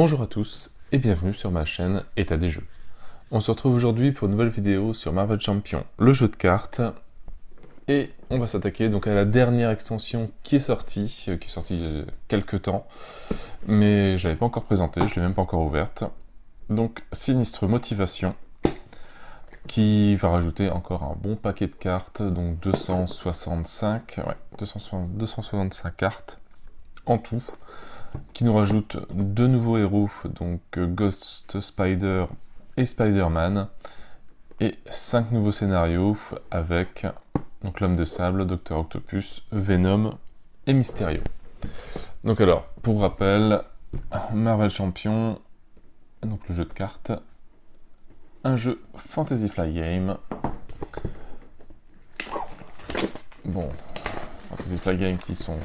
Bonjour à tous et bienvenue sur ma chaîne État des jeux. On se retrouve aujourd'hui pour une nouvelle vidéo sur Marvel Champions, le jeu de cartes. Et on va s'attaquer donc à la dernière extension qui est sortie il y a quelques temps. Mais je ne l'avais pas encore présentée, je ne l'ai même pas encore ouverte. Donc Sinistre Motivation, qui va rajouter encore un bon paquet de cartes, donc 265 cartes en tout, qui nous rajoute deux nouveaux héros, donc Ghost Spider et Spider-Man, et 5 nouveaux scénarios avec donc l'Homme de Sable, Docteur Octopus, Venom et Mysterio. Donc alors, pour rappel, Marvel Champions, donc le jeu de cartes, un jeu Fantasy Flight Game. Bon, Fantasy Flight Game qui sont...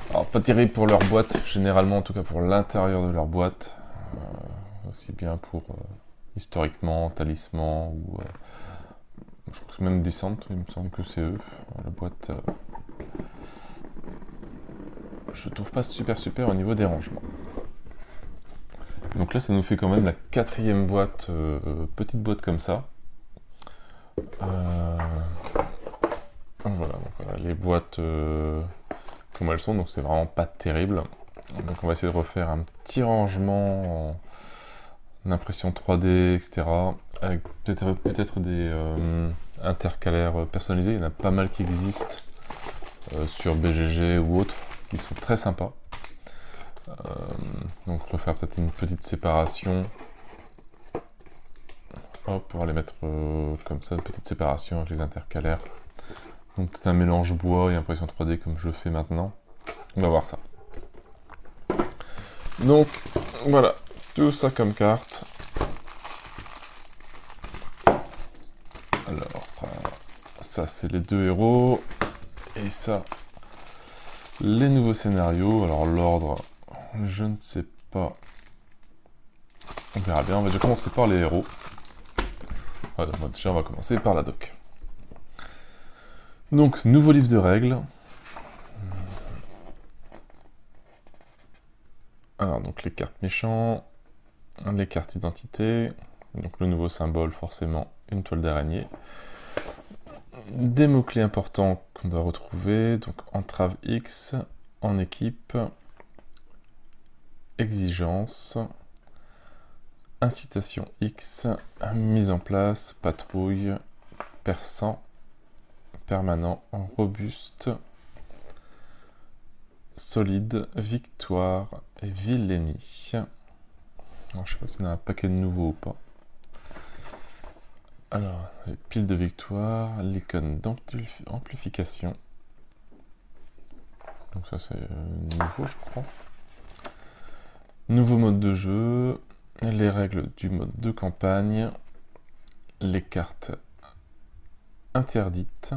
alors pas terribles pour leur boîte, généralement en tout cas pour l'intérieur de leur boîte, aussi bien pour historiquement, talisman ou... je crois que même Descent, il me semble que c'est eux, la boîte... je trouve pas super au niveau des rangements. Donc là, ça nous fait quand même la 4e boîte, petite boîte comme ça. Voilà, les boîtes comme elles sont, donc c'est vraiment pas terrible. Donc on va essayer de refaire un petit rangement en impression 3D, etc. Avec peut-être des intercalaires personnalisés. Il y en a pas mal qui existent sur BGG ou autres, qui sont très sympas. Donc refaire peut-être une petite séparation. Hop, pouvoir les mettre comme ça, une petite séparation avec les intercalaires. Donc peut-être un mélange bois et impression 3D comme je le fais maintenant. On va voir ça. Donc voilà, tout ça comme carte. Alors, ça c'est les deux héros. Et ça, les nouveaux scénarios. Alors l'ordre, je ne sais pas. On verra bien. On va déjà commencer par les héros. Voilà, déjà on va commencer par la doc. Donc, nouveau livre de règles. Alors, donc les cartes méchants, les cartes identité, donc le nouveau symbole, forcément, une toile d'araignée. Des mots-clés importants qu'on doit retrouver, donc entrave X, en équipe, exigence, incitation X, mise en place, patrouille, perçant, permanent, robuste, solide, victoire et vilainie. Alors, je sais pas si on a un paquet de nouveaux ou pas. Alors, les piles de victoire, l'icône d'amplification. Donc ça c'est nouveau je crois. Nouveau mode de jeu, les règles du mode de campagne, les cartes interdites.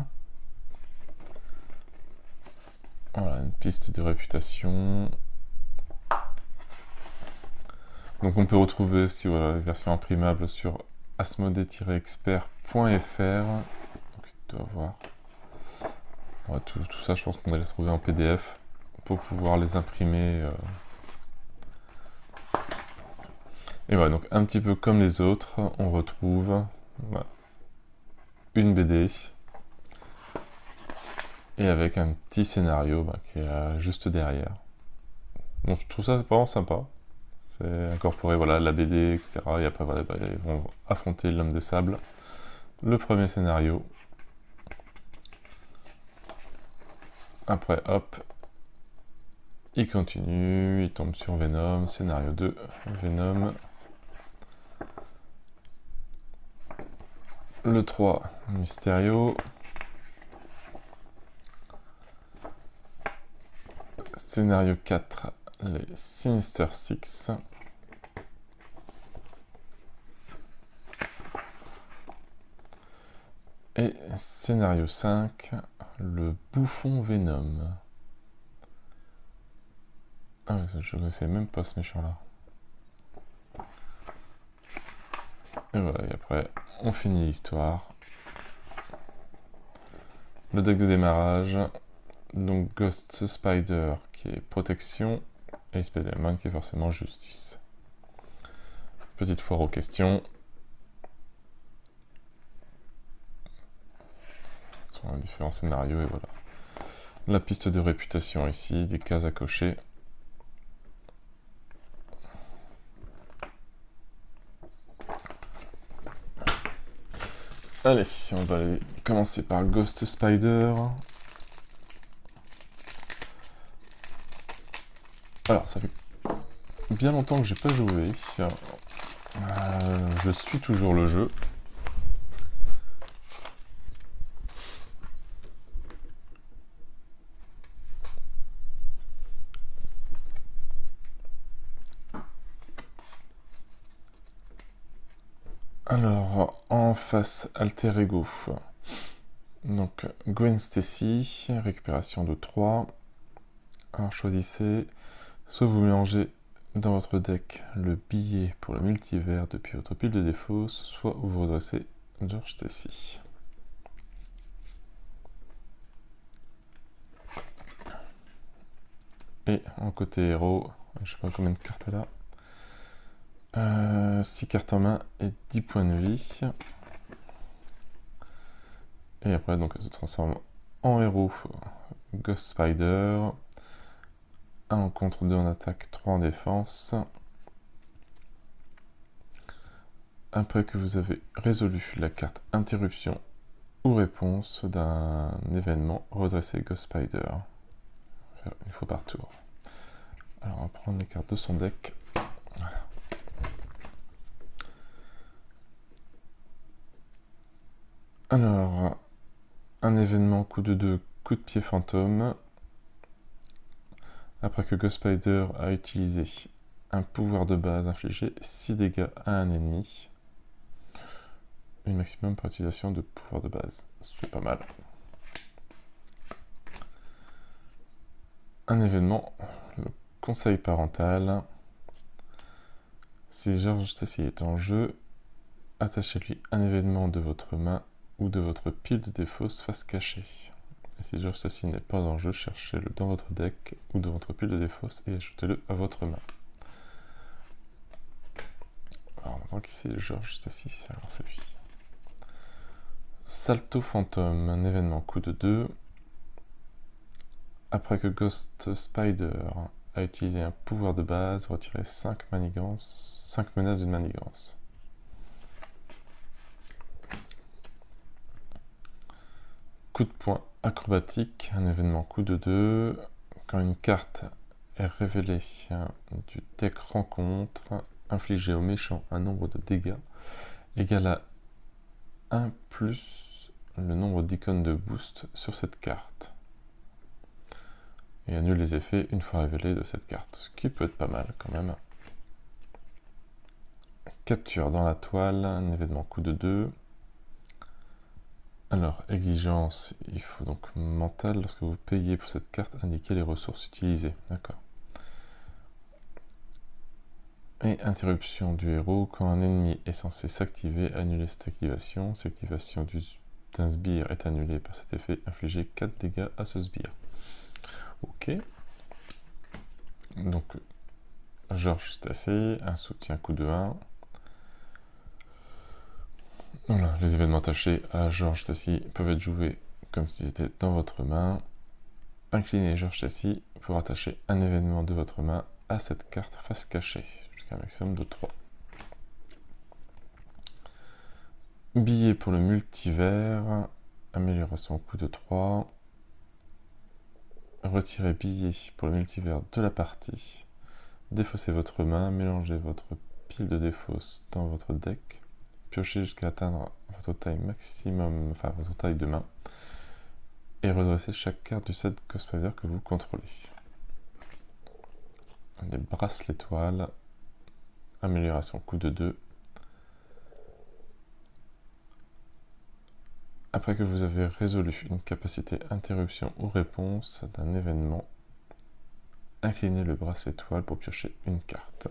Voilà, une piste de réputation. Donc on peut retrouver aussi voilà, la version imprimable sur asmodee-expert.fr. Donc il doit avoir... ouais, tout ça, je pense qu'on va les trouver en PDF pour pouvoir les imprimer. Et voilà, donc un petit peu comme les autres, on retrouve voilà, une BD et avec un petit scénario qui est juste derrière. Donc je trouve ça vraiment sympa. C'est incorporé voilà, la BD, etc. Et après, voilà, ils vont affronter l'Homme des Sables. Le premier scénario. Après, hop, il continue, il tombe sur Venom, scénario 2, Venom. Le 3, Mysterio. Scénario 4, les Sinister Six. Et scénario 5, le Bouffon Venom. Ah oui, je ne sais même pas ce méchant-là. Et voilà, et après, on finit l'histoire. Le deck de démarrage, donc Ghost Spider qui est protection, et Spider-Man qui est forcément justice. Petite foire aux questions. Sur les différents scénarios et voilà. La piste de réputation ici, des cases à cocher. Allez, on va aller commencer par Ghost Spider. Alors, ça fait bien longtemps que j'ai pas joué. Je suis toujours le jeu. Alors, en face, Alter Ego. Donc, Gwen Stacy, récupération de 3. Alors, choisissez. Soit vous mélangez dans votre deck le billet pour le multivers depuis votre pile de défauts, soit vous redressez George Stacy. Et en côté héros, je sais pas combien de cartes elle a. 6 cartes en main et 10 points de vie. Et après, donc, elle se transforme en héros Ghost Spider. 1 en contre, 2 en attaque, 3 en défense. Après que vous avez résolu la carte interruption ou réponse d'un événement, redressez Ghost Spider. Faire une fois par tour. Alors on va prendre les cartes de son deck. Voilà. Alors, un événement coup de 2, coup de pied fantôme. Après que Ghost Spider a utilisé un pouvoir de base, infligé 6 dégâts à un ennemi. Une maximum par utilisation de pouvoir de base. C'est pas mal. Un événement, le conseil parental. Si George Stacy est en jeu, attachez-lui un événement de votre main ou de votre pile de défausse face cachée. Et si George Stacy n'est pas en jeu, cherchez-le dans votre deck ou dans votre pile de défausse et ajoutez-le à votre main. Alors, on voit qu'ici George Stacy, alors c'est lui. Salto fantôme, un événement coup de 2. Après que Ghost Spider a utilisé un pouvoir de base, retirez 5 menaces d'une manigance. Coup de poing acrobatique, un événement coup de 2. Quand une carte est révélée du deck rencontre, infligez au méchant un nombre de dégâts égal à 1 plus le nombre d'icônes de boost sur cette carte. Et annule les effets une fois révélés de cette carte, ce qui peut être pas mal quand même. Capture dans la toile, un événement coup de 2. Alors, exigence, il faut donc mental, lorsque vous payez pour cette carte, indiquez les ressources utilisées. D'accord. Et interruption du héros, quand un ennemi est censé s'activer, annulez cette activation. Cette activation d'un sbire est annulée par cet effet, infligez 4 dégâts à ce sbire. Ok. Donc, George Stacy, un soutien coup de 1. Voilà, les événements attachés à George Stacy peuvent être joués comme s'ils étaient dans votre main. Inclinez George Stacy pour attacher un événement de votre main à cette carte face cachée, jusqu'à un maximum de 3. Billet pour le multivers, amélioration coup de 3. Retirez billet pour le multivers de la partie. Défaussez votre main, mélangez votre pile de défausse dans votre deck. Piochez jusqu'à atteindre votre taille maximum, enfin votre taille de main. Et redressez chaque carte du set Ghost Spider que vous contrôlez. Les bracelets toiles, amélioration coup de 2. Après que vous avez résolu une capacité interruption ou réponse d'un événement, inclinez le bracelet toile pour piocher une carte.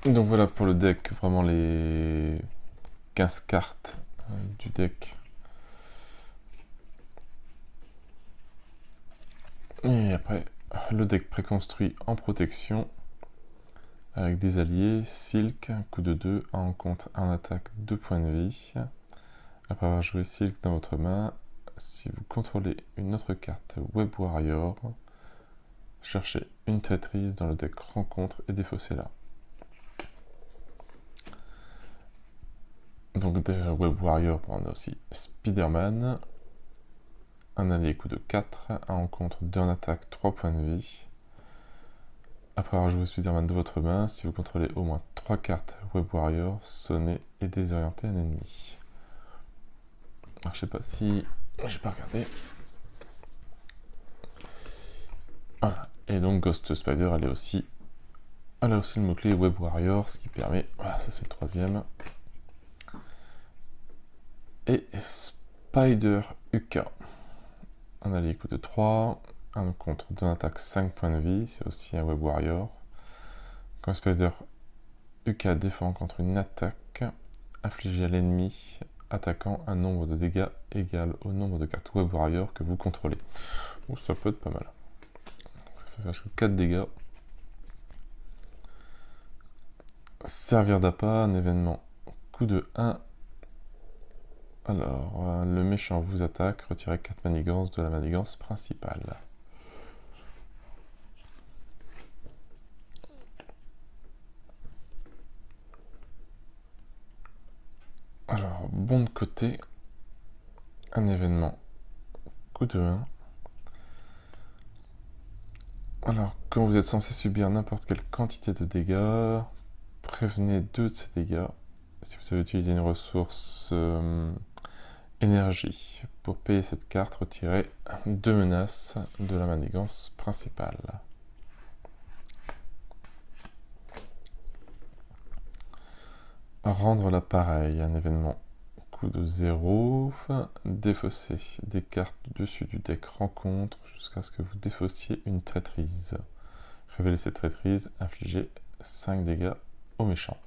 Donc voilà pour le deck, vraiment les 15 cartes du deck. Et après, le deck préconstruit en protection, avec des alliés, Silk, coup de 2, en compte en attaque 2 points de vie. Après avoir joué Silk dans votre main, si vous contrôlez une autre carte Web Warrior, cherchez une traîtrise dans le deck rencontre et défaussez-la. Donc des Web Warrior, on a aussi Spider-Man, un allié coup de 4, en rencontre 2 en attaque, 3 points de vie. Après avoir joué Spider-Man de votre main, si vous contrôlez au moins 3 cartes Web Warrior, sonnez et désorientez un ennemi. Alors je sais pas si... j'ai pas regardé. Voilà. Et donc Ghost Spider, elle a aussi le mot-clé Web Warrior, ce qui permet... Voilà, ça c'est le troisième. Et Spider UK. Un allié coup de 3, un contre 2 attaque 5 points de vie, c'est aussi un Web Warrior. Quand Spider UK défend contre une attaque, infligez à l'ennemi attaquant un nombre de dégâts égal au nombre de cartes Web Warrior que vous contrôlez. Bon, ça peut être pas mal. Ça fait 4 dégâts. Servir d'appât, un événement coup de 1. Alors, le méchant vous attaque, retirez 4 manigances de la manigance principale. Alors, bon de côté, un événement coup de 1. Alors, quand vous êtes censé subir n'importe quelle quantité de dégâts, prévenez 2 de ces dégâts. Si vous avez utilisé une ressource énergie pour payer cette carte, retirez 2 menaces de la manigance principale. Rendre l'appareil, un événement coup de 0, défausser des cartes dessus du deck rencontre jusqu'à ce que vous défaussiez une traîtrise. Révélez cette traîtrise, infligez 5 dégâts au méchant.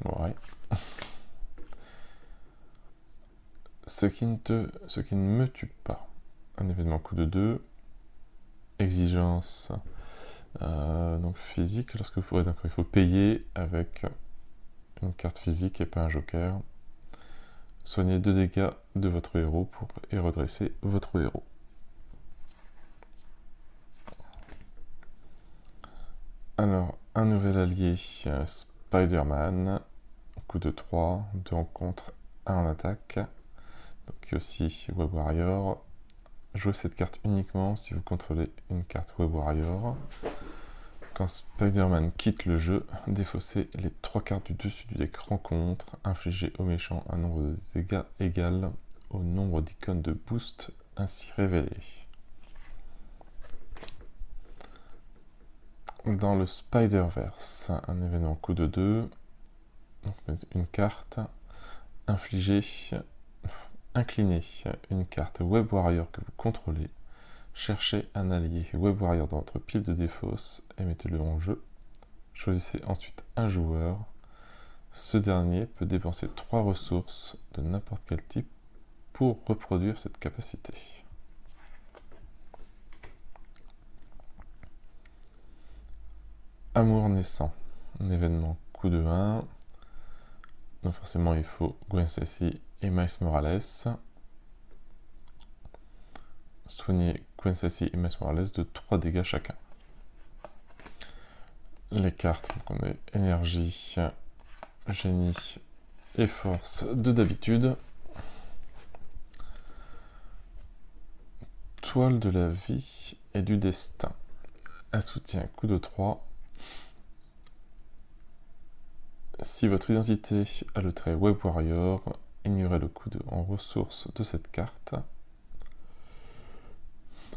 Ouais. Ce qui ne me tue pas. Un événement coup de 2. Exigence donc physique, lorsque vous pourrez, il faut payer avec une carte physique et pas un joker. Soignez 2 dégâts de votre héros et redresser votre héros. Alors, un nouvel allié, Spider-Man, coup de 3, 2 en contre, 1 en attaque. Donc aussi Web Warrior. Jouez cette carte uniquement si vous contrôlez une carte Web Warrior. Quand Spider-Man quitte le jeu, défaussez les 3 cartes du dessus du deck rencontre, infligez au méchant un nombre de dégâts égal au nombre d'icônes de boost ainsi révélées. Dans le Spider-Verse, un événement coup de 2, donc une carte, inclinez une carte Web Warrior que vous contrôlez, cherchez un allié Web Warrior dans votre pile de défausse et mettez-le en jeu. Choisissez ensuite un joueur. Ce dernier peut dépenser 3 ressources de n'importe quel type pour reproduire cette capacité. Amour naissant, un événement coup de 1. Donc forcément il faut Gwen Stacy et Miles Morales. Soignez Gwen Stacy et Miles Morales de 3 dégâts chacun. Les cartes, donc on a énergie, génie et force de d'habitude. Toile de la vie et du destin. Un soutien coup de 3. Si votre identité a le trait Web Warrior, ignorez le coup en ressources de cette carte.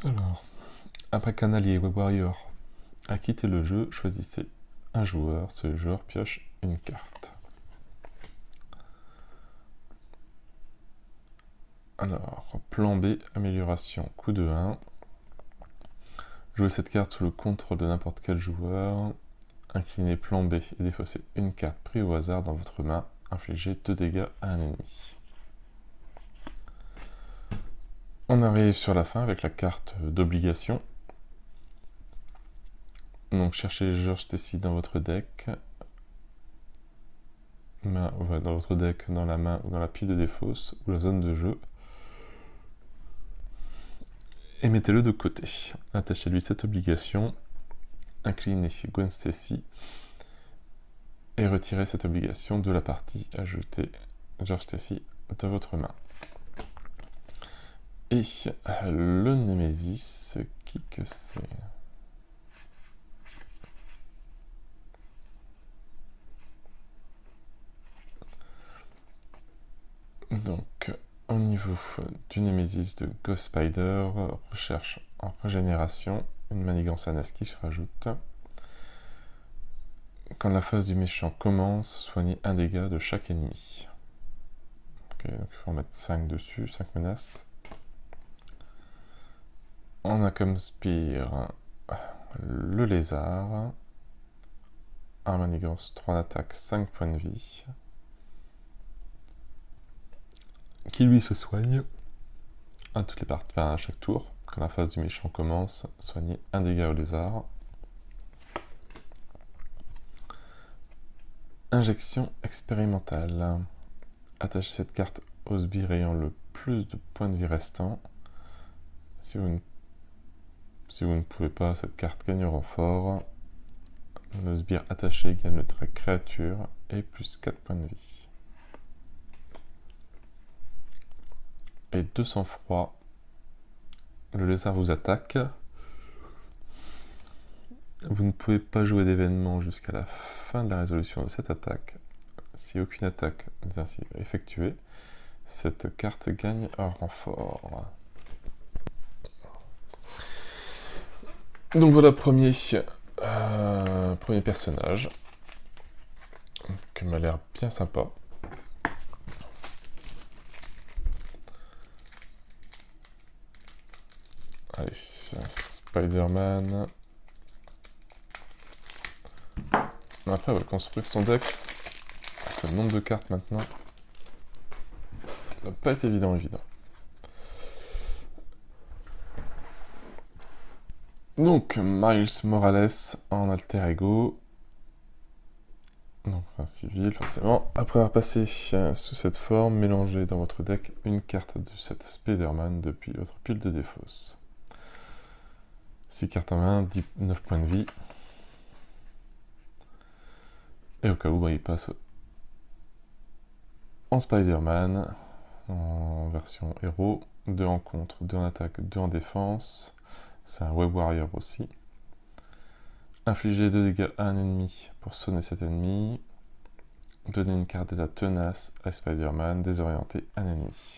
Alors, après qu'un allié Web Warrior a quitté le jeu, choisissez un joueur. Ce joueur pioche une carte. Alors, plan B, amélioration, coup de 1. Jouez cette carte sous le contrôle de n'importe quel joueur. Inclinez plan B et défaussez une carte prise au hasard dans votre main. Infligez 2 dégâts à un ennemi. On arrive sur la fin avec la carte d'obligation. Donc cherchez Georges Tessy dans votre deck. Dans votre deck, dans la main ou dans la pile de défausse ou la zone de jeu. Et mettez-le de côté. Attachez-lui cette obligation. Inclinez Gwen Stacy. Et retirez cette obligation de la partie. Ajoutez Georges Tessy de votre main. Et le Némésis, qui que c'est? Donc, au niveau du Némésis de Ghost Spider, recherche en régénération, une manigance Anaski se rajoute. Quand la phase du méchant commence, soignez un dégât de chaque ennemi. Ok, donc il faut en mettre 5 dessus, 5 menaces. On a comme spire le lézard. Un manigance, 3 d'attaque, 5 points de vie. Qui lui se soigne à toutes les parties, à chaque tour. Quand la phase du méchant commence, soignez un dégât au lézard. Injection expérimentale. Attachez cette carte au sbire ayant le plus de points de vie restants. Si vous ne pouvez pas, cette carte gagne au renfort. Le sbire attaché gagne le trait créature et plus 4 points de vie. Et 2 sang-froid. Le lézard vous attaque. Vous ne pouvez pas jouer d'événement jusqu'à la fin de la résolution de cette attaque. Si aucune attaque n'est ainsi effectuée, cette carte gagne un renfort. Donc voilà, premier personnage, qui m'a l'air bien sympa. Allez, Spider-Man. Après, on va construire son deck. Le nombre de cartes maintenant ne va pas être évident. Donc, Miles Morales en alter ego. Donc, un civil, forcément. Après avoir passé sous cette forme, mélangez dans votre deck une carte de cette Spider-Man depuis votre pile de défausse. 6 cartes en main, 9 points de vie. Et au cas où, il passe en Spider-Man, en version héros. 2 en contre, 2 en attaque, 2 en défense. C'est un Web Warrior aussi. Infligez 2 dégâts à un ennemi pour sonner cet ennemi. Donnez une carte d'état tenace à Spider-Man, désorienter un ennemi.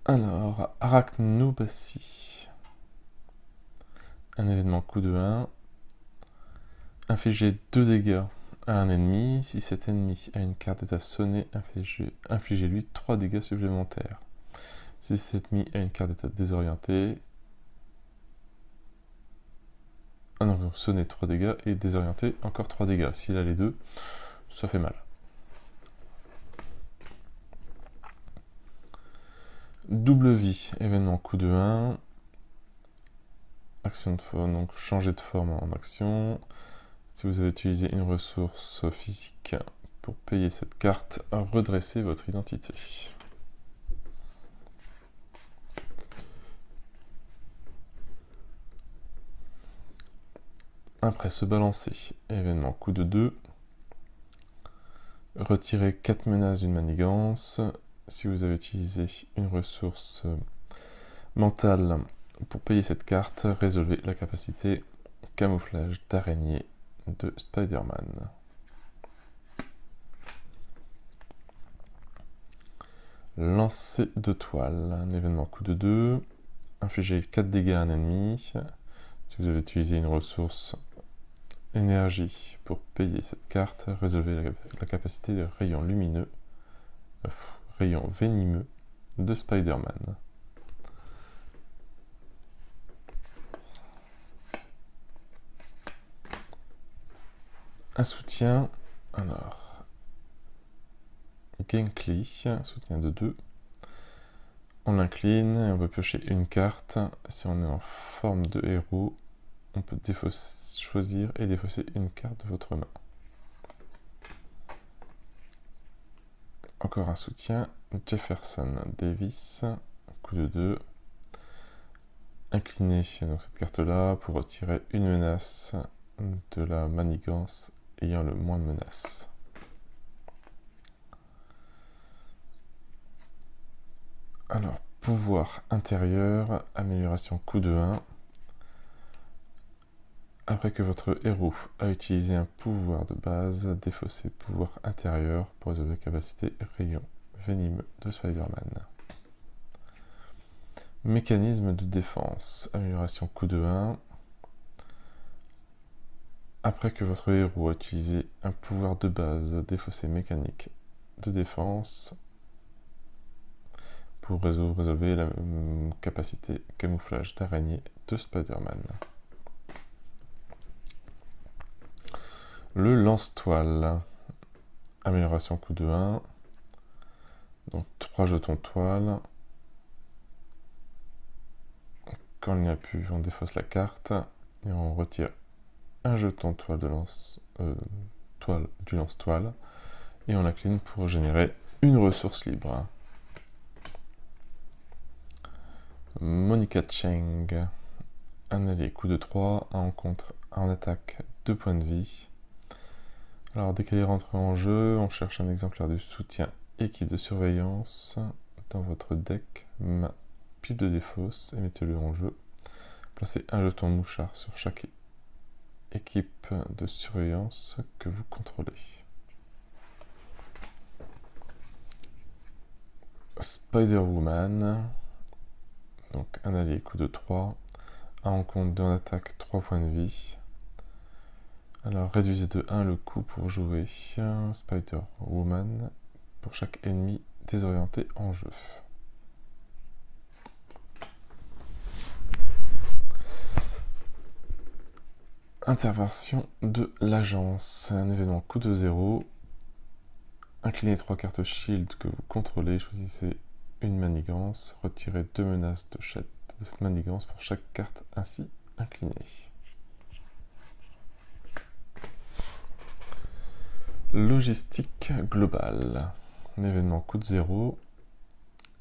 Alors, Arachnobatie. Un événement coup de 1. Infligez 2 dégâts à un ennemi. Si cet ennemi a une carte d'état sonnée, infligez-lui 3 dégâts supplémentaires. Si cet ennemi a une carte d'état désorientée, donc sonner 3 dégâts et désorienter encore 3 dégâts. S'il a les deux, ça fait mal. Double vie, événement coup de 1. Action de forme, donc changer de forme en action. Si vous avez utilisé une ressource physique pour payer cette carte, redressez votre identité. Après se balancer, événement coup de 2. Retirez 4 menaces d'une manigance. Si vous avez utilisé une ressource mentale pour payer cette carte, résolvez la capacité camouflage d'araignée de Spider-Man. Lancer de toile, un événement coup de 2. Infligez 4 dégâts à un ennemi. Si vous avez utilisé une ressource énergie pour payer cette carte, résolvez la capacité de rayon lumineux, rayon venimeux de Spider-Man. Un soutien, alors Genkly, soutien de 2. On l'incline et on peut piocher une carte. Si on est en forme de héros, on peut choisir et défausser une carte de votre main. Encore un soutien, Jefferson Davis, coup de 2. Incliner donc cette carte-là pour retirer une menace de la manigance ayant le moins de menaces. Alors, pouvoir intérieur, amélioration coup de 1. Après que votre héros a utilisé un pouvoir de base, défaussez pouvoir intérieur pour résolver capacité rayon venimeux de Spider-Man. Mécanisme de défense, amélioration coup de 1. Après que votre héros a utilisé un pouvoir de base, défaussez mécanique de défense pour résolver la capacité camouflage d'araignée de Spider-Man. Le lance-toile, amélioration coup de 1. Donc 3 jetons toile. Quand il n'y a plus, on défausse la carte et on retire un jeton toile de du lance-toile et on l'incline pour générer une ressource libre. Monica Cheng, un allié coup de 3, en attaque 2 points de vie. Alors dès qu'elle est rentrée en jeu, on cherche un exemplaire du soutien équipe de surveillance dans votre deck, main, pile de défausse et mettez-le en jeu. Placez un jeton mouchard sur chaque équipe de surveillance que vous contrôlez. Spider-Woman, donc un allié coup de 3, à rencontre d'un attaque 3 points de vie. Alors réduisez de 1 le coût pour jouer Spider-Woman pour chaque ennemi désorienté en jeu. Intervention de l'agence, un événement coup de 0. Inclinez 3 cartes shield que vous contrôlez, choisissez une manigance, retirez 2 menaces de cette manigance pour chaque carte ainsi inclinée. Logistique globale, un événement coup de 0.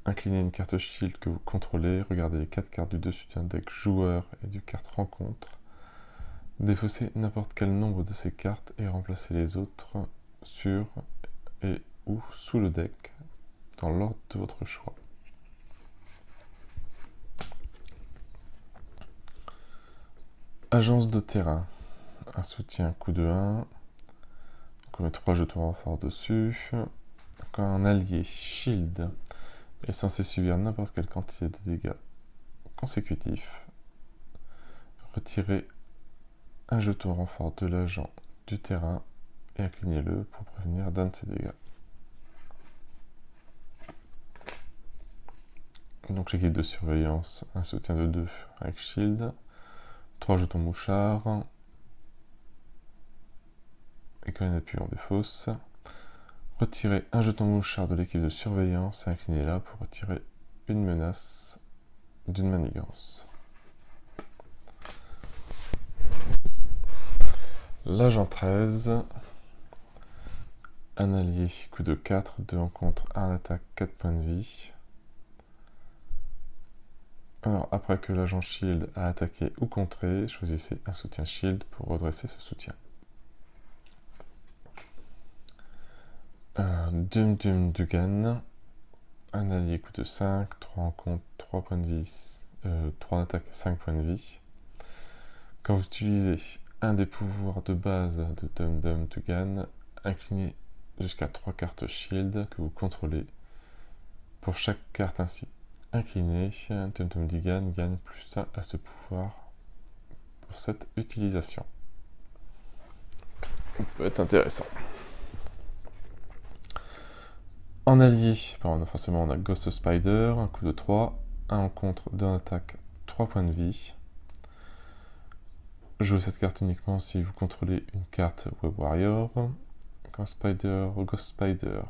Inclinez une carte shield que vous contrôlez, regardez les 4 cartes du dessus d'un deck joueur et du carte rencontre. Défaussez n'importe quel nombre de ces cartes et remplacez les autres sur et ou sous le deck dans l'ordre de votre choix. Agence de terrain, un soutien coup de 1. On met 3 jetons renfort dessus. Quand un allié shield est censé subir n'importe quelle quantité de dégâts consécutifs, retirez un jeton renfort de l'agent du terrain et inclinez-le pour prévenir d'un de ces dégâts. Donc l'équipe de surveillance, un soutien de 2 avec shield, 3 jetons mouchards, et quand il n'y en a plus on défausse. Retirez un jeton mouchard de l'équipe de surveillance et inclinez-la pour retirer une menace d'une manigance. L'agent 13, un allié coup de 4, 2 en contre, 1 attaque, 4 points de vie. Alors après que l'agent shield a attaqué ou contré, choisissez un soutien shield pour redresser ce soutien. Dum Dum Dugan, un allié coup de 5, 3 en contre, 3 points de vie, 3 en attaque, 5 points de vie. Quand vous utilisez un des pouvoirs de base de Dum Dum Dugan, inclinez jusqu'à 3 cartes shield que vous contrôlez. Pour chaque carte ainsi inclinée, Dum Dum Dugan gagne +1 à ce pouvoir pour cette utilisation. Ça peut être intéressant. En allié, forcément on a Ghost Spider, un coup de 3, 1 en contre, 2 en attaque, 3 points de vie. Jouez cette carte uniquement si vous contrôlez une carte Web Warrior. Quand Ghost Spider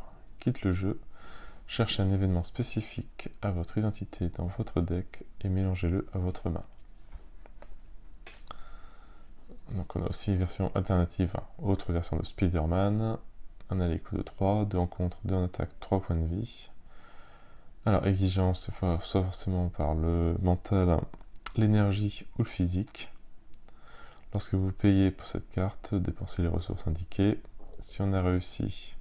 quitte le jeu, cherchez un événement spécifique à votre identité dans votre deck et mélangez-le à votre main. Donc on a aussi une version alternative, autre version de Spider-Man. Un aller coup de 3, 2 en contre, 2 en attaque, 3 points de vie. Alors exigence, soit forcément par le mental, l'énergie ou le physique. Lorsque vous payez pour cette carte, dépensez les ressources indiquées. Si on a réussi,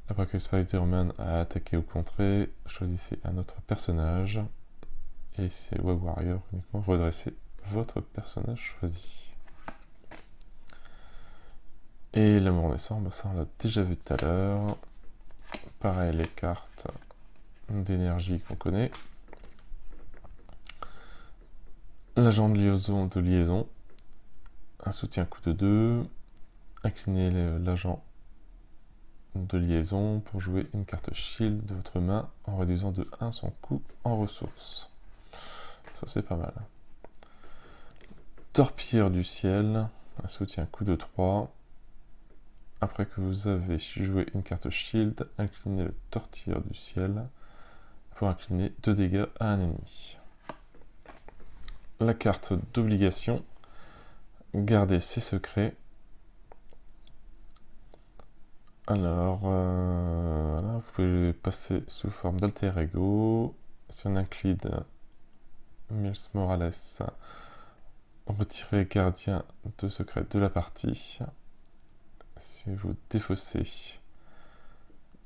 après que Spider-Man a attaqué ou contré, choisissez un autre personnage. Et c'est Web Warrior uniquement, redressez votre personnage choisi. Et l'amour naissant, ça on l'a déjà vu tout à l'heure. Pareil, les cartes d'énergie qu'on connaît. L'agent de liaison. Un soutien coup de 2. Inclinez l'agent de liaison pour jouer une carte shield de votre main en réduisant de 1 son coût en ressources. Ça c'est pas mal. Torpilleur du ciel. Un soutien coup de 3. Après que vous avez joué une carte shield, inclinez le tortilleur du ciel pour incliner 2 dégâts à un ennemi. La carte d'obligation, gardez ses secrets. Alors, là, vous pouvez passer sous forme d'alter ego. Si on incline Miles Morales, retirez gardien de secret de la partie. Si vous défaussez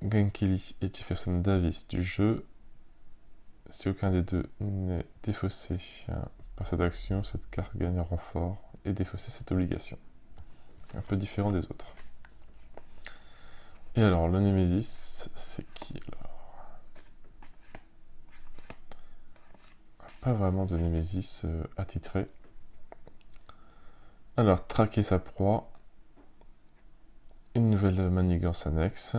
Glenn Kelly et Jefferson Davis du jeu, si aucun des deux n'est défaussé par cette action, cette carte gagne un renfort et défausser cette obligation. Un peu différent des autres. Et alors, le Némésis, c'est qui alors? Pas vraiment de Némésis attitré. Alors, traquer sa proie. Une nouvelle manigance annexe.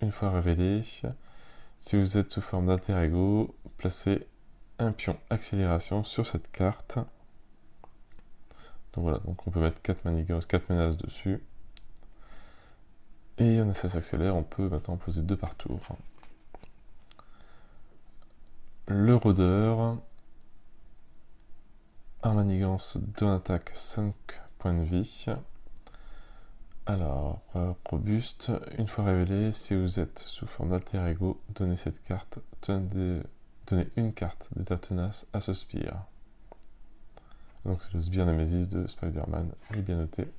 Une fois révélée, si vous êtes sous forme d'alter ego, placez un pion accélération sur cette carte. Donc voilà, donc on peut mettre 4 manigances, 4 menaces dessus. Et on a ça s'accélère, on peut maintenant en poser 2 par tour. Le rôdeur. Un manigance, 2 en attaque, 5 points de vie. Alors, robuste, une fois révélé, si vous êtes sous forme d'alter ego, donnez cette carte, donnez une carte d'état tenace à ce sbire. Donc c'est le sbire Nemesis de Spider-Man, il est bien noté.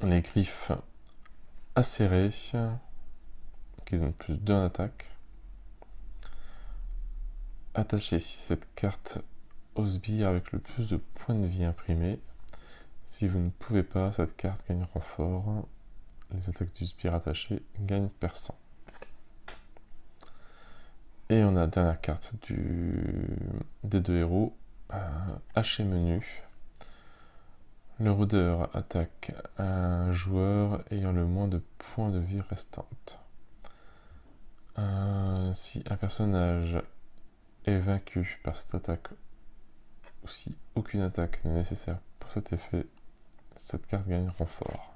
Les griffes acérées, qui donnent plus 2 en attaque. Attachez cette carte au sbire avec le plus de points de vie imprimés. Si vous ne pouvez pas, cette carte gagne renfort. Les attaques du sbire attaché gagnent perçant. Et on a la dernière carte des 2 héros, haché menu. Le rôdeur attaque un joueur ayant le moins de points de vie restantes. Si un personnage est vaincu par cette attaque, ou si aucune attaque n'est nécessaire pour cet effet, cette carte gagne renfort.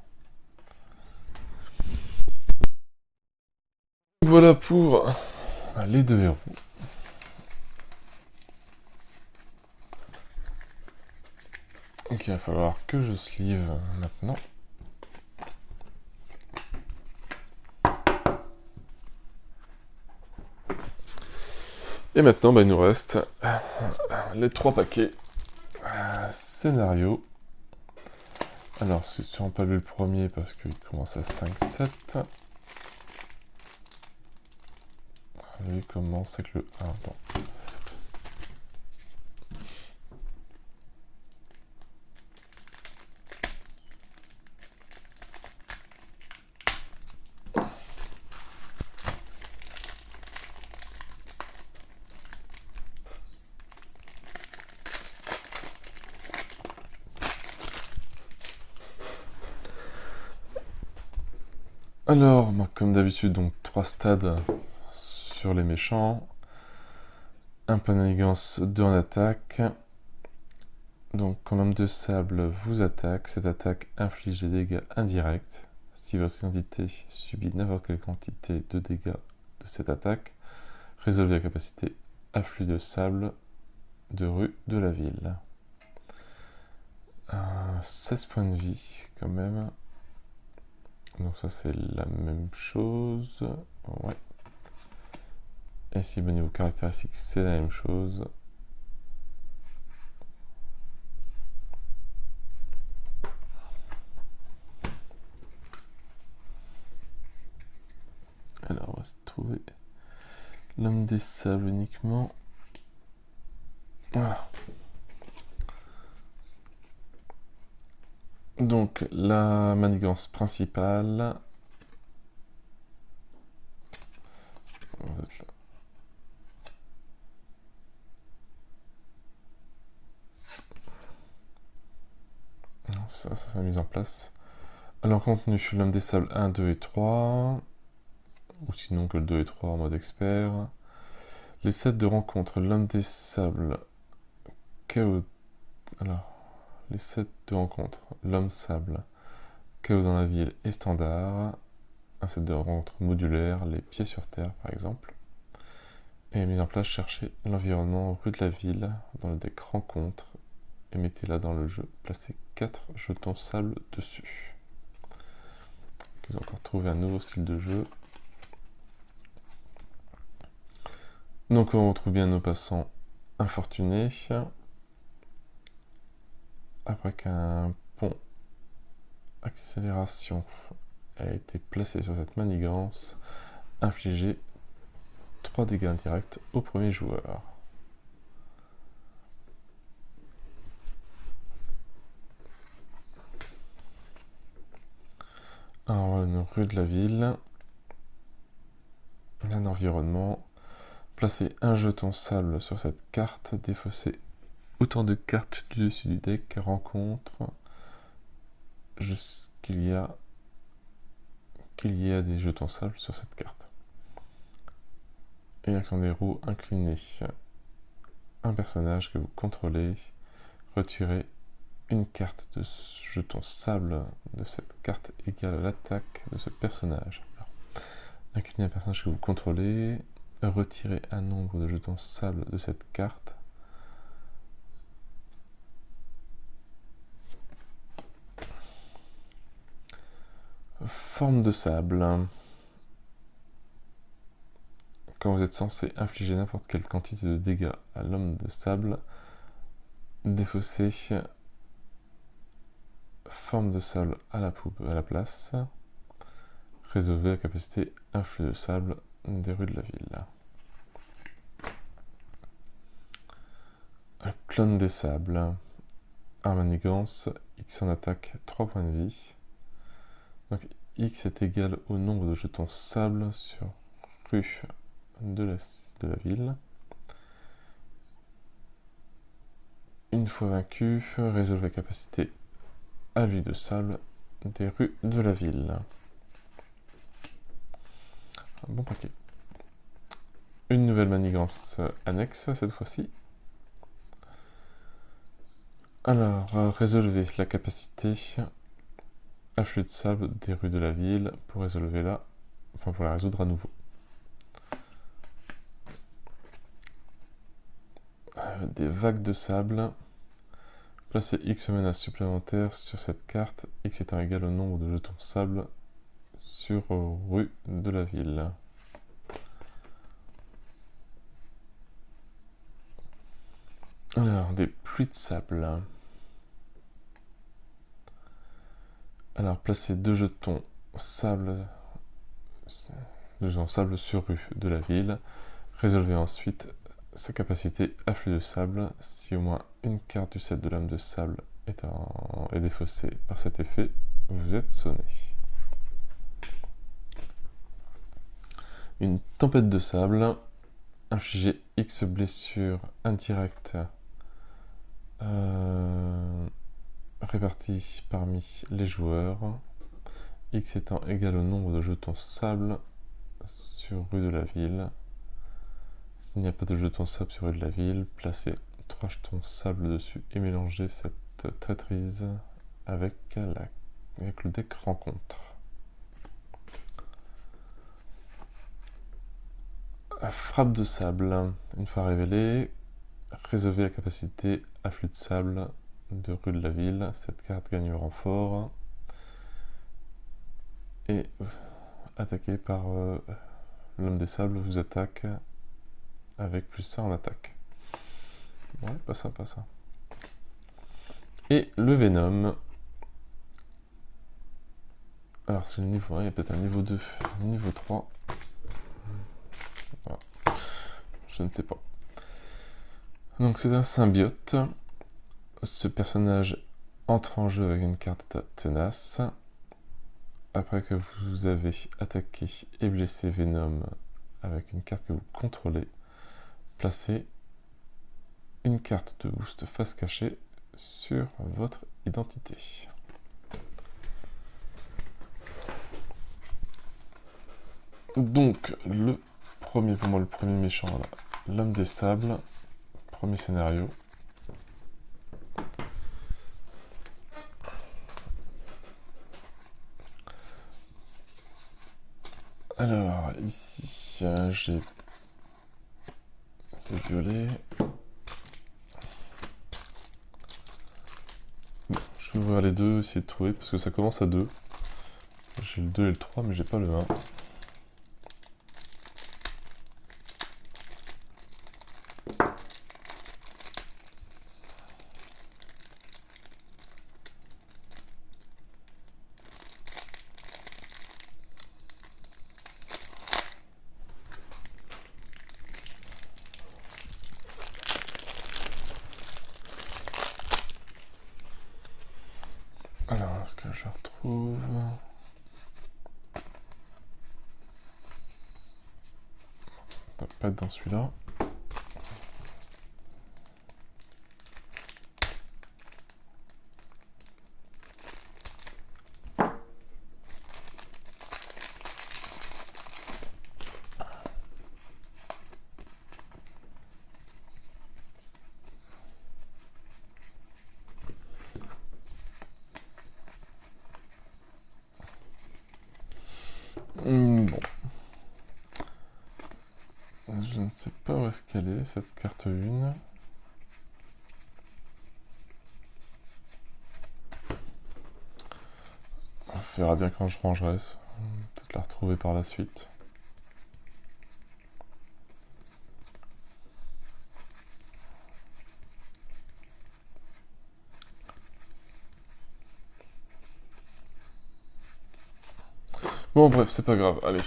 Voilà pour les 2 héros. Donc il va falloir que je sleeve maintenant. Et maintenant, il nous reste les 3 paquets scénario. Alors, c'est sûrement pas lu le premier parce qu'il commence à 5-7. Lui commence avec le 1. Attends. Alors, comme d'habitude, donc 3 stades sur les méchants. Un panigance, 2 en attaque. Donc, quand l'homme de sable vous attaque, cette attaque inflige des dégâts indirects. Si votre identité subit n'importe quelle quantité de dégâts de cette attaque, résolvez la capacité afflux de sable de rue de la ville. 16 points de vie quand même. Donc ça c'est la même chose. Ouais. Et si au niveau caractéristique c'est la même chose. Alors on va se trouver l'homme des sables uniquement. Voilà. Donc la manigance principale. Ça sera mis en place. Alors contenu, l'homme des sables 1, 2 et 3. Ou sinon que le 2 et 3 en mode expert. Les sets de rencontre, l'homme des sables, chaos. Alors, les sets de rencontre, l'homme sable, chaos dans la ville et standard. Un set de rencontre modulaire, les pieds sur terre par exemple. Et mise en place, cherchez l'environnement rue de la ville dans le deck rencontre et mettez-la dans le jeu. Placez 4 jetons sable dessus. Ils ont encore trouvé un nouveau style de jeu. Donc on retrouve bien nos passants infortunés. Après qu'un pont accélération a été placé sur cette manigance, infligez 3 dégâts indirects au premier joueur. Alors, une rue de la ville, un environnement, placez un jeton sable sur cette carte, défaussez autant de cartes du dessus du deck rencontre jusqu'il y a des jetons sable sur cette carte. Et action des roues inclinées. Un personnage que vous contrôlez, retirez une carte de jeton sable de cette carte égale à l'attaque de ce personnage. Alors, inclinez un personnage que vous contrôlez, retirez un nombre de jetons sable de cette carte. Forme de sable. Quand vous êtes censé infliger n'importe quelle quantité de dégâts à l'homme de sable, défaussez forme de sable à la place. Résolvez la capacité influx de sable des rues de la ville. Un clone des sables. Un manigance, X en attaque, 3 points de vie. Donc X est égal au nombre de jetons sable sur rue de la ville. Une fois vaincu, résolvez la capacité à lui de sable des rues de la ville. Un bon paquet. Une nouvelle manigance annexe cette fois-ci. Alors, résolvez la capacité afflux de sable des rues de la ville pour résolver pour la résoudre à nouveau. Des vagues de sable. Placez X menaces supplémentaires sur cette carte, X étant égal au nombre de jetons sable sur rue de la ville. Alors, des pluies de sable. Alors, placez 2 jetons sable sur rue de la ville. Résolvez ensuite sa capacité afflux de sable si au moins une carte du set de l'homme de sable est défaussée par cet effet, vous êtes sonné. Une tempête de sable. Infligez X blessures indirectes réparties parmi les joueurs. X étant égal au nombre de jetons sable sur rue de la ville. S'il n'y a pas de jetons sable sur rue de la ville, placez 3 jetons sable dessus et mélangez cette traîtrise avec le deck rencontre. Frappe de sable. Une fois révélée, résolvez la capacité afflux de sable de rue de la ville. Cette carte gagne le renfort. Et attaqué par l'homme des sables vous attaque avec plus ça en attaque. Ouais, pas ça, pas ça. Et le Venom. Alors c'est le niveau 1, il y a peut-être un niveau 2, un niveau 3. Voilà. Je ne sais pas. Donc c'est un symbiote. Ce personnage entre en jeu avec une carte tenace. Après que vous avez attaqué et blessé Venom avec une carte que vous contrôlez, placez une carte de boost face cachée sur votre identité. Donc le premier, pour moi le premier méchant là, l'homme des sables, premier scénario. Alors ici j'ai c'est violet. Bon, je vais ouvrir les deux, essayer de trouver parce que ça commence à 2. J'ai le 2 et le 3 mais j'ai pas le 1. Alors, est-ce que je retrouve... Ça doit pas être dans celui-là. Bon. Je ne sais pas où est-ce qu'elle est, cette carte 1. On verra bien quand je rangerai. Peut-être la retrouver par la suite. Bon bref, c'est pas grave. Allez.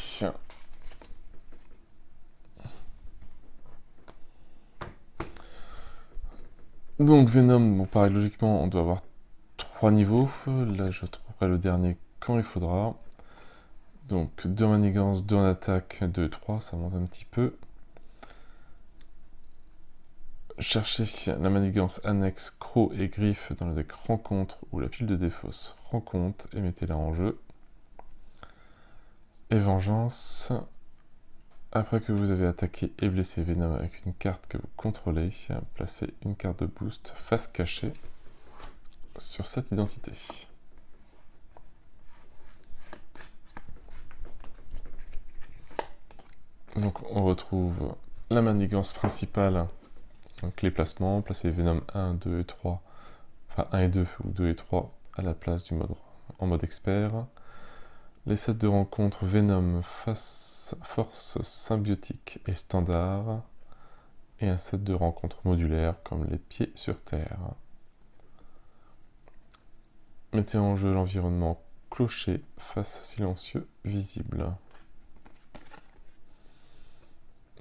Donc Venom, bon pareil, logiquement on doit avoir 3 niveaux. Là je trouverai le dernier quand il faudra. Donc 2 en manigance, 2 en attaque, 2 et 3, ça monte un petit peu. Cherchez la manigance annexe croc et griffe dans le deck rencontre ou la pile de défausse rencontre et mettez-la en jeu. Et vengeance. Après que vous avez attaqué et blessé Venom avec une carte que vous contrôlez, placez une carte de boost face cachée sur cette identité. Donc on retrouve la manigance principale, donc les placements, placez Venom 1, 2 et 3, enfin 1 et 2 ou 2 et 3 à la place du mode en mode expert. Les sets de rencontre Venom force symbiotique et standard, et un set de rencontre modulaire comme les pieds sur terre. Mettez en jeu l'environnement clocher face silencieux visible.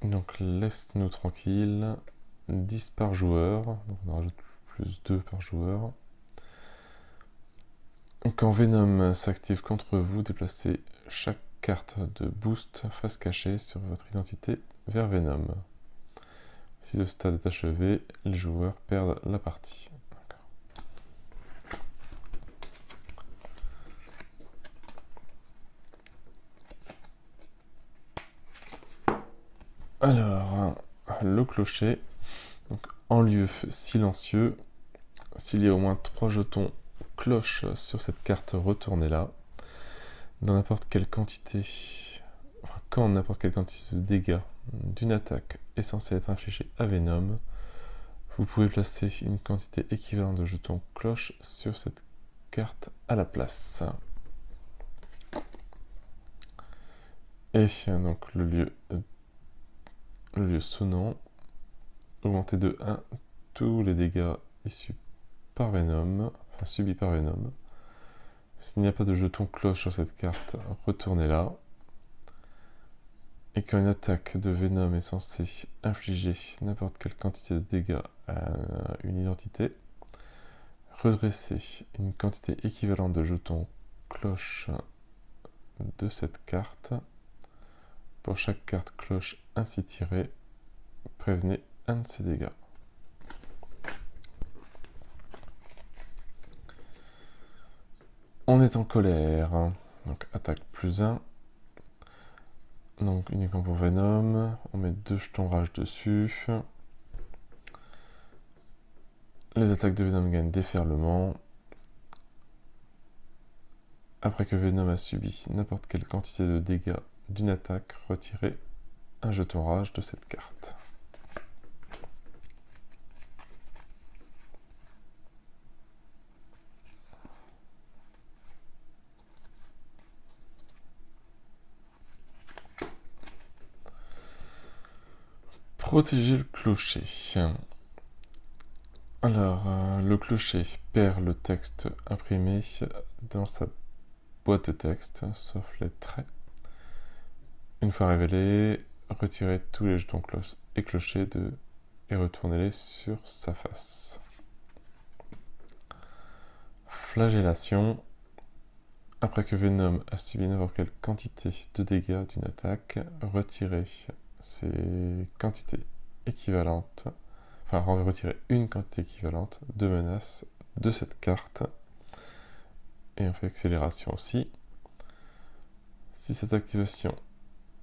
Donc laisse-nous tranquille. 10 par joueur, donc on en rajoute plus 2 par joueur. Quand Venom s'active contre vous, déplacez chaque carte de boost face cachée sur votre identité vers Venom. Si ce stade est achevé, les joueurs perdent la partie. Alors, le clocher, donc en lieu silencieux, s'il y a au moins 3 jetons cloche sur cette carte, retournez-la. Dans n'importe quelle quantité, enfin, quand n'importe quelle quantité de dégâts d'une attaque est censée être infligée à Venom, vous pouvez placer une quantité équivalente de jetons cloche sur cette carte à la place. Et donc le lieu sonnant, augmenter de 1 tous les dégâts issus par Venom, enfin subis par Venom. S'il n'y a pas de jeton cloche sur cette carte, retournez-la. Et quand une attaque de Venom est censée infliger n'importe quelle quantité de dégâts à une identité, redressez une quantité équivalente de jetons cloche de cette carte. Pour chaque carte cloche ainsi tirée, prévenez un de ces dégâts. On est en colère, donc attaque plus 1. Donc uniquement pour Venom, on met 2 jetons rage dessus. Les attaques de Venom gagnent déferlement. Après que Venom a subi n'importe quelle quantité de dégâts d'une attaque, retirez un jeton rage de cette carte. Protéger le clocher. Alors, le clocher perd le texte imprimé dans sa boîte de texte, sauf les traits. Une fois révélé, retirez tous les jetons cloches et clochers et retournez-les sur sa face. Flagellation. Après que Venom a subi n'importe quelle quantité de dégâts d'une attaque, retirez ces quantités équivalentes, enfin retirez une quantité équivalente de menaces de cette carte. Et on fait accélération aussi. Si cette activation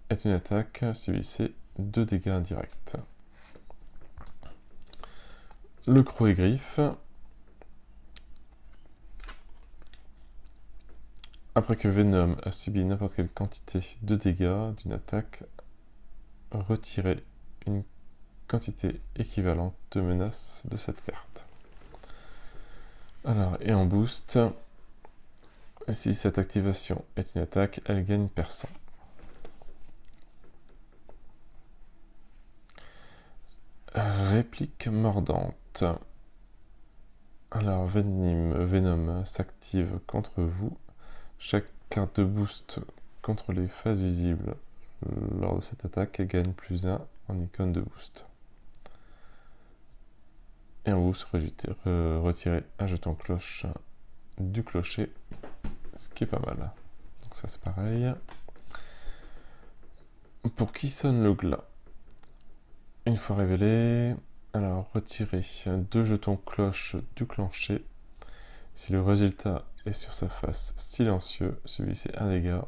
est une attaque, subissez 2 dégâts indirects. Le croc et griffe. Après que Venom a subi n'importe quelle quantité de dégâts d'une attaque, retirez une quantité équivalente de menaces de cette carte. Alors, et en boost, si cette activation est une attaque, elle gagne perçant. Réplique mordante. Alors, Venom s'active contre vous. Chaque carte de boost contre les phases visibles lors de cette attaque gagne plus 1 en icône de boost. Et en boost, retirez un jeton cloche du clocher, ce qui est pas mal. Donc ça c'est pareil. Pour qui sonne le glas? Une fois révélé, alors retirez 2 jetons cloche du clocher. Si le résultat est sur sa face silencieux, subissez un dégât.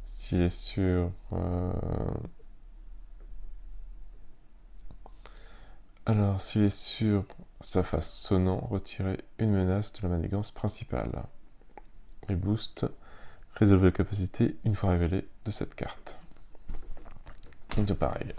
S'il est sur... Alors, s'il est sur sa face sonnant, retirez une menace de la manigance principale. Et boost, résolvez la capacité une fois révélée de cette carte. Donc pareil.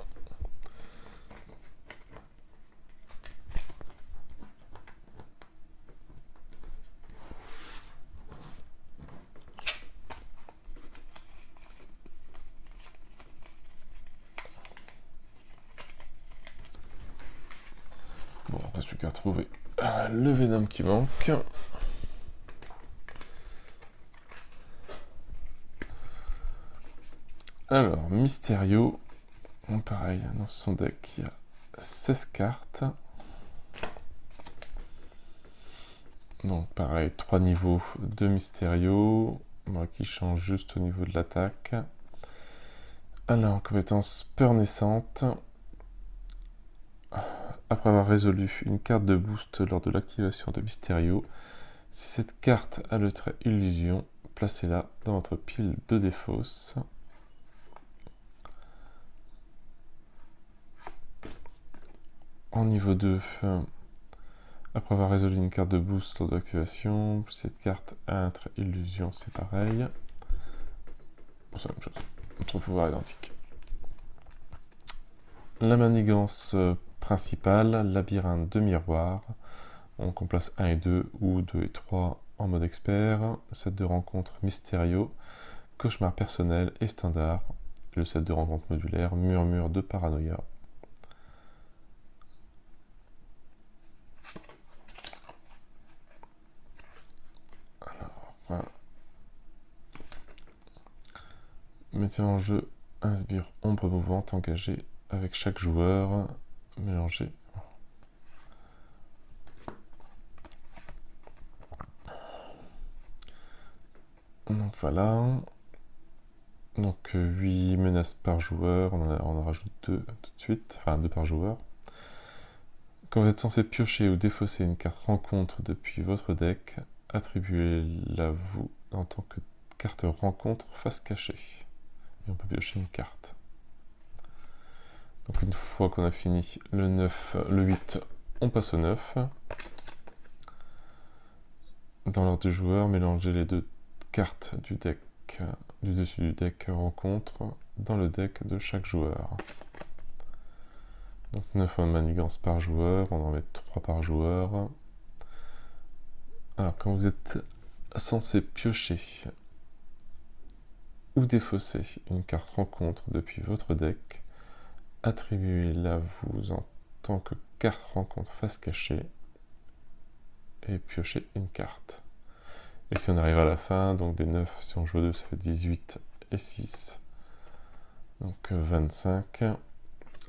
Bon, il ne reste plus qu'à trouver le Venom qui manque. Alors, Mysterio. Pareil, dans son deck, il y a 16 cartes. Donc pareil, 3 niveaux de Mysterio, qui change juste au niveau de l'attaque. Alors, compétence peur naissante. Après avoir résolu une carte de boost lors de l'activation de Mysterio, si cette carte a le trait illusion, placez-la dans votre pile de défausse. En niveau 2, après avoir résolu une carte de boost lors de l'activation, si cette carte a un trait illusion, c'est pareil. Bon, c'est la même chose. Notre pouvoir identique. La manigance principale, labyrinthe de miroirs. Donc on place 1 et 2 ou 2 et 3 en mode expert. Le set de rencontres Mysterio, cauchemar personnel et standard. Le set de rencontres modulaire, murmure de paranoïa. Alors, voilà. Mettez en jeu un sbire ombre mouvante engagé avec chaque joueur. Mélangez. Donc voilà. Donc 8 menaces par joueur, on en rajoute 2 tout de suite, enfin 2 par joueur. Quand vous êtes censé piocher ou défausser une carte rencontre depuis votre deck, attribuez-la vous en tant que carte rencontre face cachée. Et on peut piocher une carte. Donc une fois qu'on a fini le 9, le 8, on passe au 9. Dans l'ordre du joueur, mélangez les 2 cartes du deck, du dessus du deck rencontre dans le deck de chaque joueur. Donc 9 manigances par joueur, on en met 3 par joueur. Alors quand vous êtes censé piocher ou défausser une carte rencontre depuis votre deck, attribuez-la vous en tant que carte rencontre face cachée et piochez une carte. Et si on arrive à la fin, donc des 9, si on joue 2, ça fait 18 et 6. Donc 25.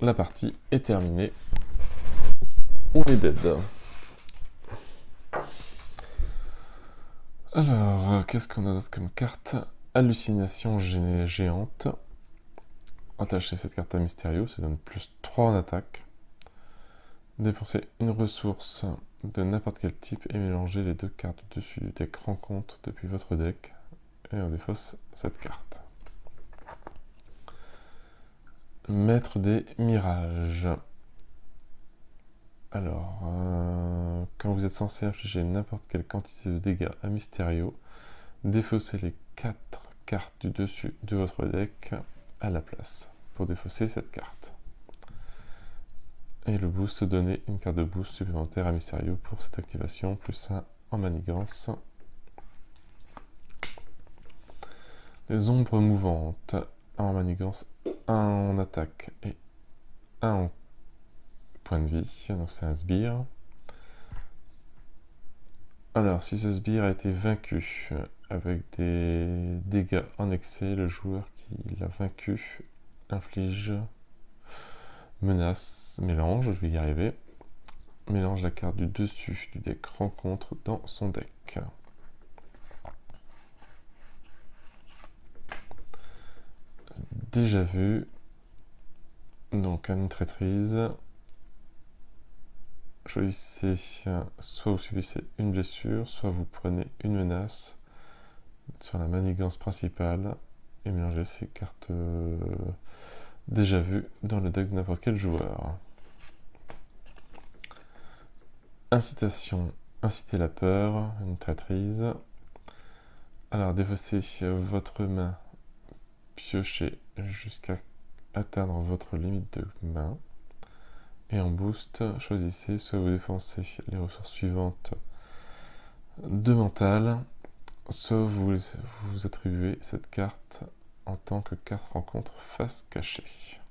La partie est terminée. On est dead. Alors, qu'est-ce qu'on a d'autre comme carte? Hallucination géante. Attachez cette carte à Mysterio, ça donne plus 3 en attaque. Dépensez une ressource de n'importe quel type et mélangez les 2 cartes dessus du deck rencontre depuis votre deck. Et on défausse cette carte. Maître des mirages. Alors, quand vous êtes censé infliger n'importe quelle quantité de dégâts à Mysterio, défaussez les 4 cartes du dessus de votre deck à la place pour défausser cette carte. Et le boost, donnez une carte de boost supplémentaire à Mysterio pour cette activation, plus 1 en manigance. Les ombres mouvantes, 1 en manigance, 1 en attaque et 1 en point de vie, donc c'est un sbire. Alors, si ce sbire a été vaincu avec des dégâts en excès, le joueur qui l'a vaincu inflige menace, mélange, je vais y arriver, mélange la carte du dessus du deck rencontre dans son deck. Déjà vu, donc une traîtrise. Choisissez soit vous subissez une blessure, soit vous prenez une menace sur la manigance principale et mélangez ces cartes déjà vues dans le deck de n'importe quel joueur. Incitation, inciter la peur, une traîtrise. Alors défaussez votre main, piochez jusqu'à atteindre votre limite de main. Et en boost, choisissez soit vous dépensez les ressources suivantes de mental, soit vous attribuez cette carte en tant que carte rencontre face cachée.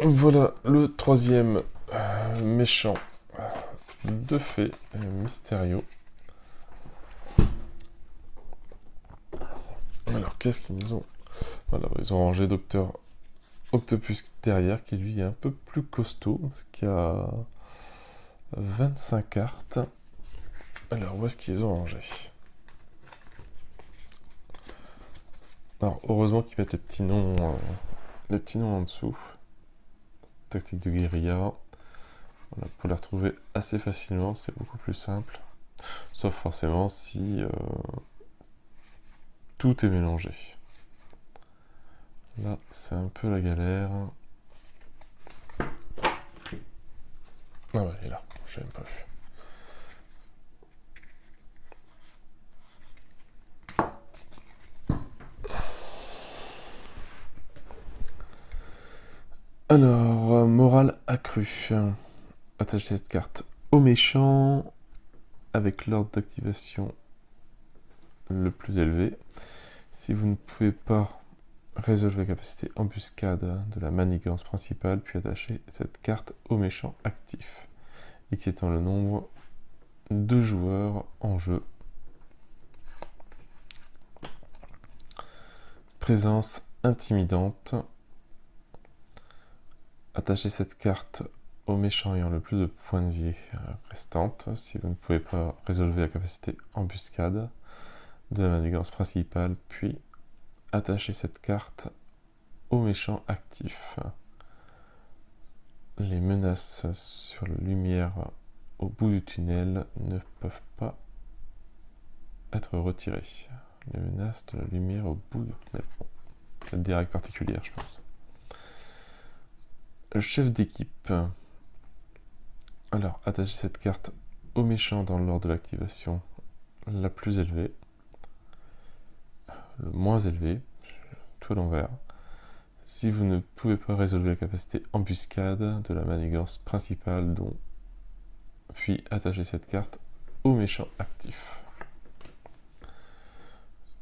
Voilà le troisième méchant de fée, Mysterio. Alors qu'est-ce qu'ils nous ont? Voilà, ils ont rangé Docteur Octopus derrière, qui lui est un peu plus costaud, parce qu'il y a 25 cartes. Alors, où est-ce qu'ils ont rangé? Alors, heureusement qu'ils mettent les petits noms en dessous. Tactique de guérilla. Voilà, pour les retrouver assez facilement, c'est beaucoup plus simple. Sauf forcément si tout est mélangé. Là, c'est un peu la galère. Ah bah, elle est là, je l'ai même pas vu. Alors, morale accrue. Attachez cette carte au méchant avec l'ordre d'activation le plus élevé. Si vous ne pouvez pas résolvez la capacité embuscade de la manigance principale, puis attachez cette carte au méchant actif, excitant le nombre de joueurs en jeu. Présence intimidante. Attachez cette carte au méchant ayant le plus de points de vie restantes. Si vous ne pouvez pas résolver la capacité embuscade de la manigance principale, puis attachez cette carte au méchant actif. Les menaces sur la lumière au bout du tunnel ne peuvent pas être retirées. Les menaces de la lumière au bout du tunnel. Bon, des règles particulières, je pense. Le chef d'équipe. Alors, attachez cette carte au méchant dans l'ordre de l'activation la plus élevée. Le moins élevé, tout à l'envers. Si vous ne pouvez pas résolver la capacité embuscade de la manigance principale, puis attachez cette carte au méchant actif.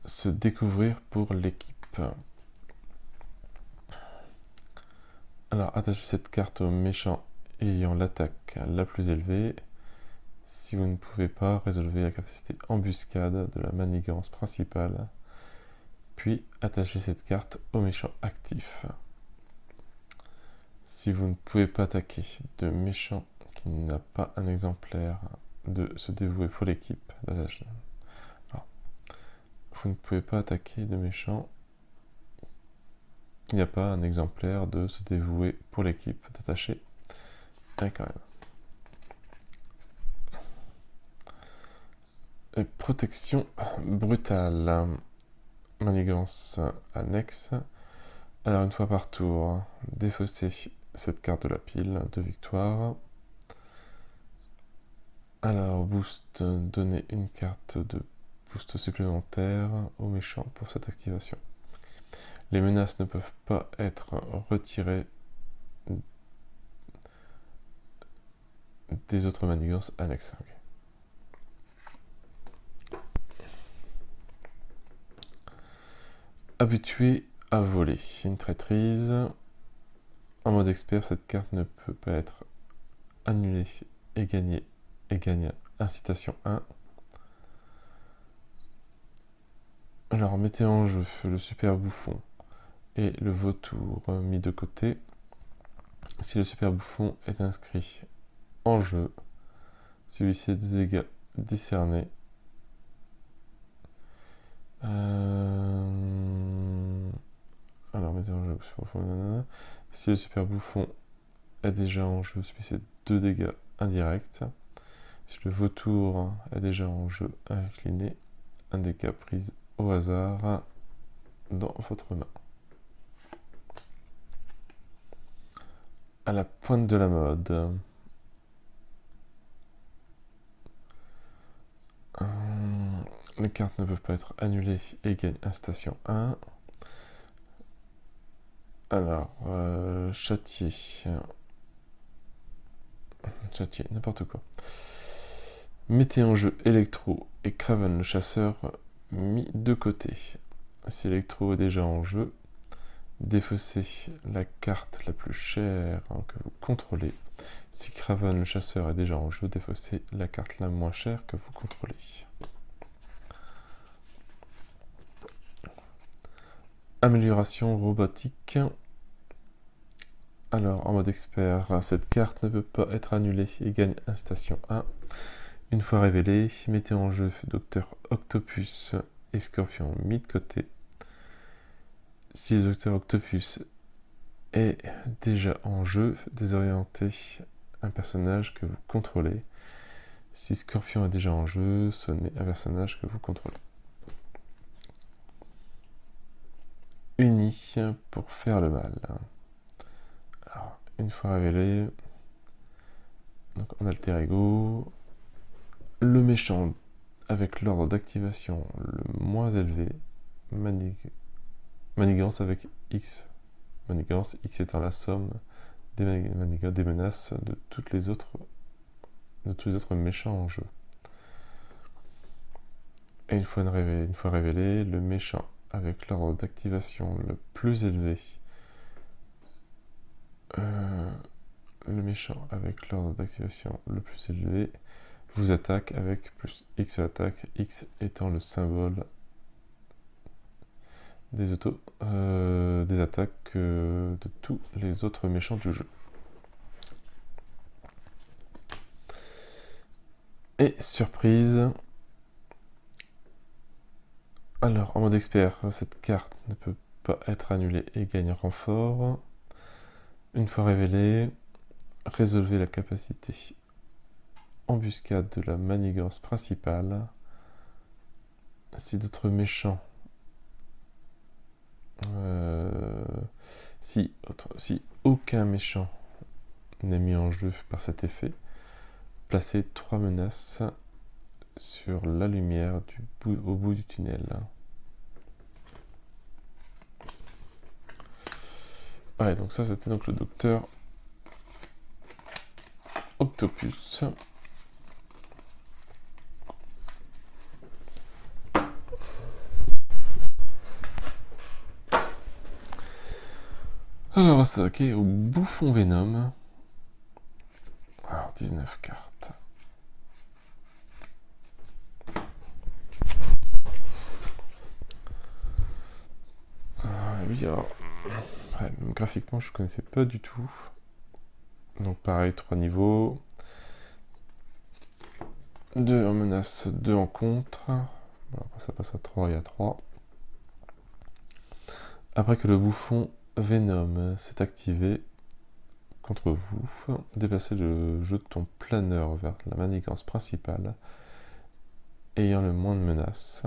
Se découvrir pour l'équipe. Alors, attachez cette carte au méchant ayant l'attaque la plus élevée. Si vous ne pouvez pas résolver la capacité embuscade de la manigance principale, puis attachez cette carte au méchant actif. Si vous ne pouvez pas attaquer de méchant qui n'a pas un exemplaire de se dévouer pour l'équipe, vous ne pouvez pas attaquer de méchant qui n'a pas un exemplaire de se dévouer pour l'équipe, d'attacher quand même. Et protection brutale. Manigance annexe. Alors une fois par tour, défausser cette carte de la pile de victoire. Alors boost, donner une carte de boost supplémentaire au méchant pour cette activation. Les menaces ne peuvent pas être retirées des autres manigances annexes. Okay. Habitué à voler. Une traîtrise. En mode expert, cette carte ne peut pas être annulée et gagnée. Et gagne incitation 1. Alors mettez en jeu le super bouffon et le vautour mis de côté. Si le super bouffon est inscrit en jeu, celui-ci a 2 dégâts décernés. Alors mettez en jeu super bouffon. Si le super bouffon est déjà en jeu, celui-ci a 2 dégâts indirects. Si le vautour est déjà en jeu, incliné, un dégât pris au hasard dans votre main. À la pointe de la mode. Les cartes ne peuvent pas être annulées et gagnent incitation 1. Alors, châtier. Châtier, n'importe quoi. Mettez en jeu Electro et Craven le chasseur mis de côté. Si Electro est déjà en jeu, défaussez la carte la plus chère que vous contrôlez. Si Craven le chasseur est déjà en jeu, défaussez la carte la moins chère que vous contrôlez. Amélioration robotique. Alors, en mode expert, cette carte ne peut pas être annulée et gagne incitation 1. Une fois révélée, mettez en jeu Docteur Octopus et Scorpion mis de côté. Si le Docteur Octopus est déjà en jeu, désorientez un personnage que vous contrôlez. Si Scorpion est déjà en jeu, sonnez un personnage que vous contrôlez. Uni pour faire le mal. Alors, une fois révélé, donc en alter ego, le méchant avec l'ordre d'activation le moins élevé, manigance avec X. Manigance, X étant la somme des menaces de tous les autres méchants en jeu. Et une fois révélé, le méchant avec l'ordre d'activation le plus élevé, vous attaque avec plus X attaque, X étant le symbole des attaques de tous les autres méchants du jeu. Et surprise. Alors, en mode expert, cette carte ne peut pas être annulée et gagne renfort. Une fois révélée, résolvez la capacité embuscade de la manigance principale. Si d'autres méchants si aucun méchant n'est mis en jeu par cet effet, placez 3 menaces sur la lumière au bout du tunnel. Ouais, donc ça c'était donc le docteur Octopus. Alors on va s'attaquer au bouffon Venom. Alors 19 cartes. Oui, alors ouais, même graphiquement je connaissais pas du tout. Donc pareil, 3 niveaux. 2 en menace, 2 en contre. Bon, après ça passe à 3 et à 3. Après que le bouffon Venom s'est activé contre vous, déplacez le jeton planeur vers la manigance principale ayant le moins de menaces.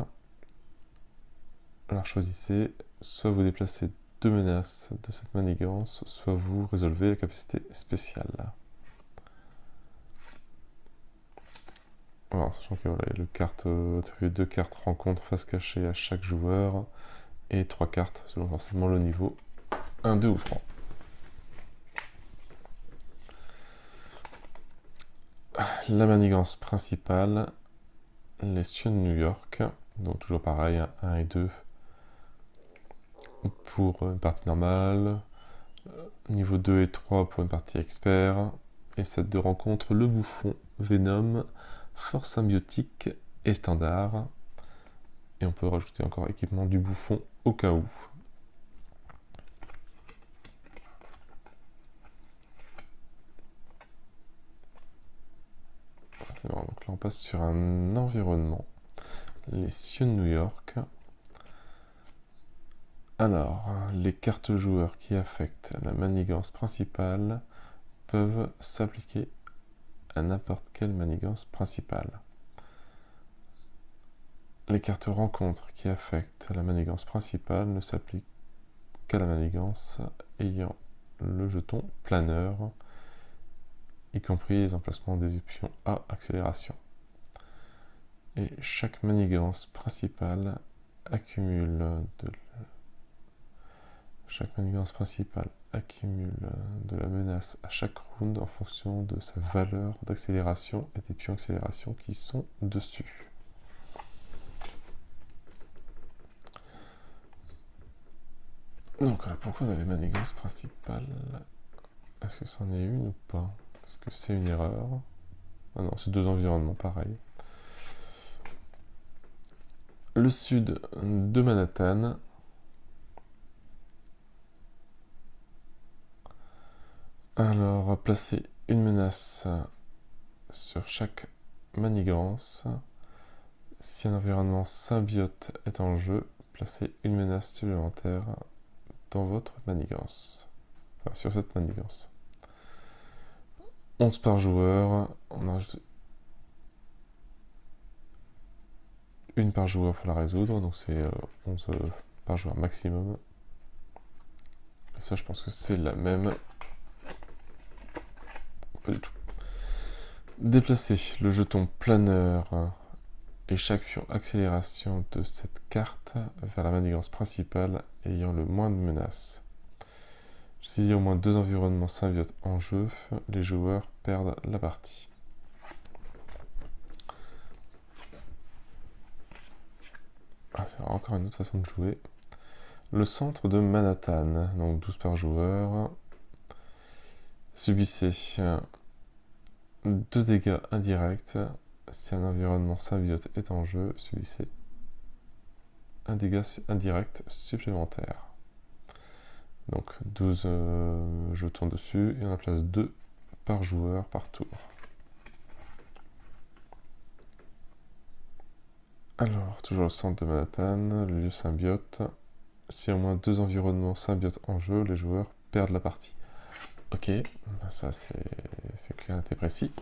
Alors choisissez, soit vous déplacez 2 menaces de cette manigance, soit vous résolvez la capacité spéciale. Alors, sachant que voilà, il y a le carte, attribuer 2 cartes rencontre face cachée à chaque joueur et 3 cartes selon forcément le niveau 1, 2 ou 3. La manigance principale, les Sion de New York, donc toujours pareil, 1 et 2 pour une partie normale, niveau 2 et 3 pour une partie expert, et cette de rencontre le bouffon, Venom, force symbiotique et standard. Et on peut rajouter encore équipement du bouffon au cas où. Donc là on passe sur un environnement. Les Sion New York. Alors, les cartes joueurs qui affectent la manigance principale peuvent s'appliquer à n'importe quelle manigance principale. Les cartes rencontres qui affectent la manigance principale ne s'appliquent qu'à la manigance ayant le jeton planeur, y compris les emplacements des options A accélération. Et chaque manigance principale accumule de la menace à chaque round en fonction de sa valeur d'accélération et des pions accélération qui sont dessus. Donc voilà pourquoi on avait manigance principale. Est-ce que c'en est une ou pas? Est-ce que c'est une erreur? Ah non, c'est 2 environnements pareils. Le sud de Manhattan. Alors, placer une menace sur chaque manigance. Si un environnement symbiote est en jeu, placez une menace supplémentaire dans votre manigance. Enfin, sur cette manigance. 11 par joueur. On a une par joueur pour la résoudre, donc c'est 11 par joueur maximum. Et ça, je pense que c'est la même. Pas du tout. Déplacer le jeton planeur et chaque pion accélération de cette carte vers la manigance principale ayant le moins de menaces. S'il y a au moins 2 environnements symbiotes en jeu, les joueurs perdent la partie. Ah, c'est encore une autre façon de jouer. Le centre de Manhattan, donc 12 par joueur. Subissez 2 dégâts indirects. Si un environnement symbiote est en jeu, subissez un dégât indirect supplémentaire. Donc 12 jetons dessus, et on en place 2 par joueur par tour. Alors, toujours le centre de Manhattan, le lieu symbiote. Si au moins 2 environnements symbiotes en jeu, les joueurs perdent la partie. Ok, ça c'est clair et précis.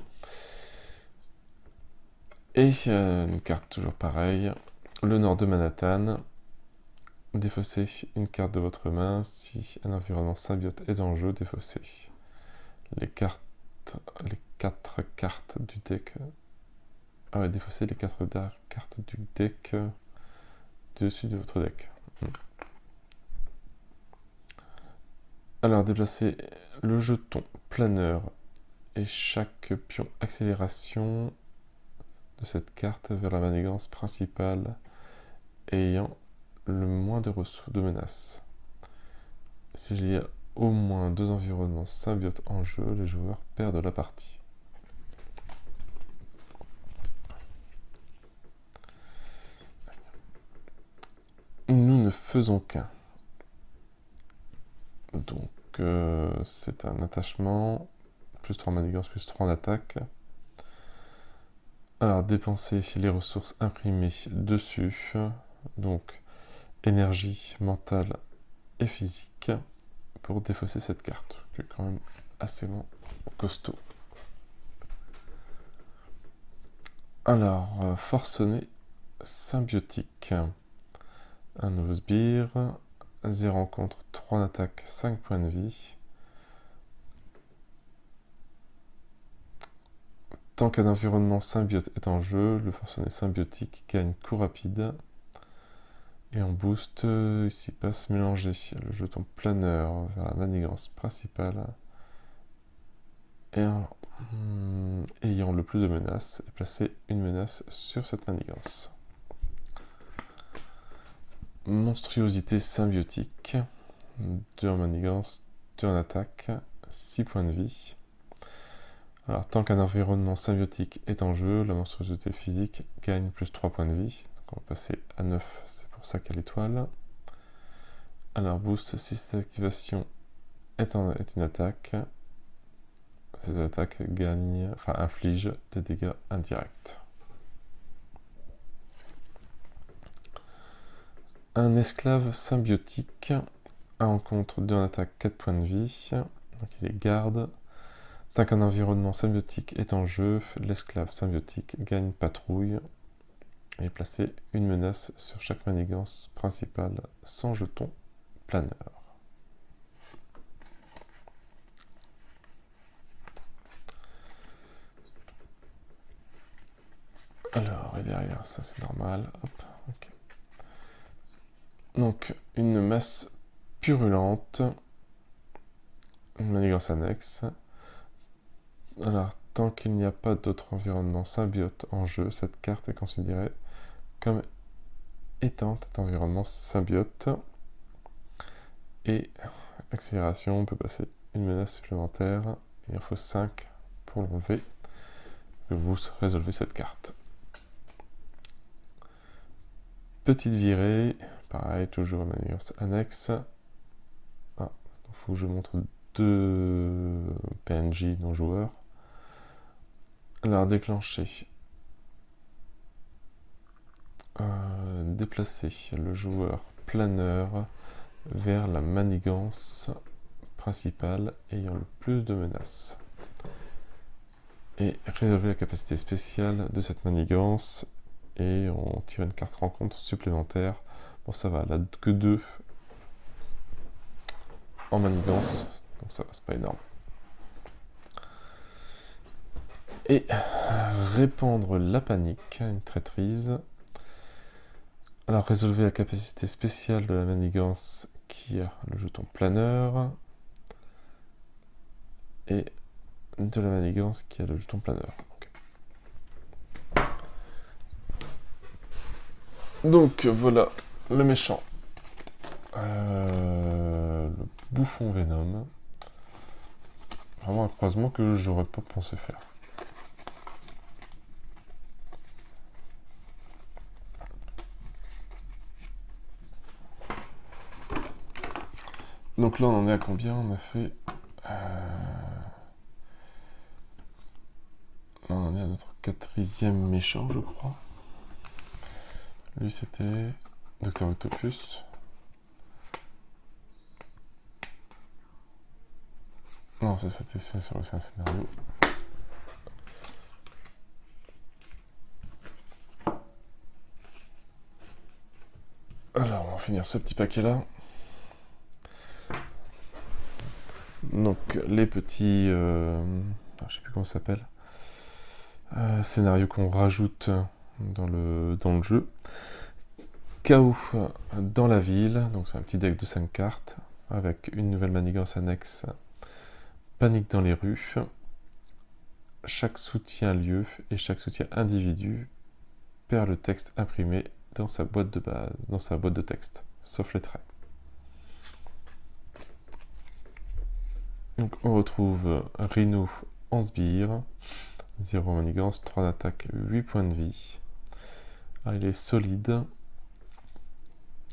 Et une carte toujours pareille, le nord de Manhattan. Défaussez une carte de votre main. Si un environnement symbiote est en jeu, défaussez les 4 cartes du deck. Ah ouais, défaussez les 4 cartes du deck dessus de votre deck. Alors, déplacez le jeton planeur et chaque pion accélération de cette carte vers la manigance principale ayant le moins de ressources de menaces. S'il y a au moins 2 environnements symbiotes en jeu, les joueurs perdent la partie. Nous ne faisons qu'un. Donc c'est un attachement, plus 3 manigance, plus 3 en attaque. Alors dépensez les ressources imprimées dessus, donc énergie, mentale et physique, pour défausser cette carte, qui est quand même assez costaud. Alors, forcené symbiotique. Un nouveau sbire, 0 rencontre, 3 en attaque, 5 points de vie. Tant qu'un environnement symbiote est en jeu, le forcené symbiotique gagne coup rapide. Et en boost, ici passe mélanger le jeton planeur vers la manigance principale. Et ayant le plus de menaces, et placer une menace sur cette manigance. Monstruosité symbiotique, 2 en manigance, 2 en attaque, 6 points de vie. Alors, tant qu'un environnement symbiotique est en jeu, la monstruosité physique gagne plus 3 points de vie. Donc on va passer à 9, c'est pour ça qu'il y a l'étoile. Alors, boost, si cette activation est une attaque, cette attaque inflige des dégâts indirects. Un esclave symbiotique, 1 rencontre, 2 en attaque, 4 points de vie. Donc il les garde. Tant qu'un environnement symbiotique est en jeu, l'esclave symbiotique gagne patrouille et placer une menace sur chaque manigance principale sans jeton planeur. Alors, et derrière, ça c'est normal. Hop, ok. Donc, une masse purulente, une manigance annexe. Alors, tant qu'il n'y a pas d'autre environnement symbiote en jeu, cette carte est considérée comme étant cet environnement symbiote. Et accélération, on peut passer une menace supplémentaire. Il en faut 5 pour l'enlever. Vous résolvez cette carte. Petite virée, pareil, toujours manigance annexe. Ah, il faut que je montre 2 PNJ non joueurs. Alors déclencher. Déplacer le joueur planeur vers la manigance principale ayant le plus de menaces. Et résolver la capacité spéciale de cette manigance. Et on tire une carte rencontre supplémentaire. Bon, ça va, elle a que 2 en manigance, donc ça va, c'est pas énorme. Et répandre la panique, une traîtrise. Alors, résolvez la capacité spéciale de la manigance qui a le jeton planeur. et de la manigance qui a le jeton planeur. Donc voilà le méchant. Le bouffon Venom. Vraiment un croisement que j'aurais pas pensé faire. Donc là on en est à combien? On a fait... Là on en est à notre 4e méchant je crois. Lui c'était Dr Octopus. Non, c'est un scénario. Alors, on va finir ce petit paquet-là. Donc, les petits... je sais plus comment ça s'appelle. Scénarios qu'on rajoute dans le jeu. Chaos dans la ville. Donc, c'est un petit deck de 5 cartes. Avec une nouvelle manigance annexe. Panique dans les rues. Chaque soutien lieu et chaque soutien individu perd le texte imprimé dans sa boîte de base, dans sa boîte de texte, sauf les traits. Donc on retrouve Rhino en sbire, 0 manigance, 3 d'attaque, 8 points de vie. Alors, il est solide.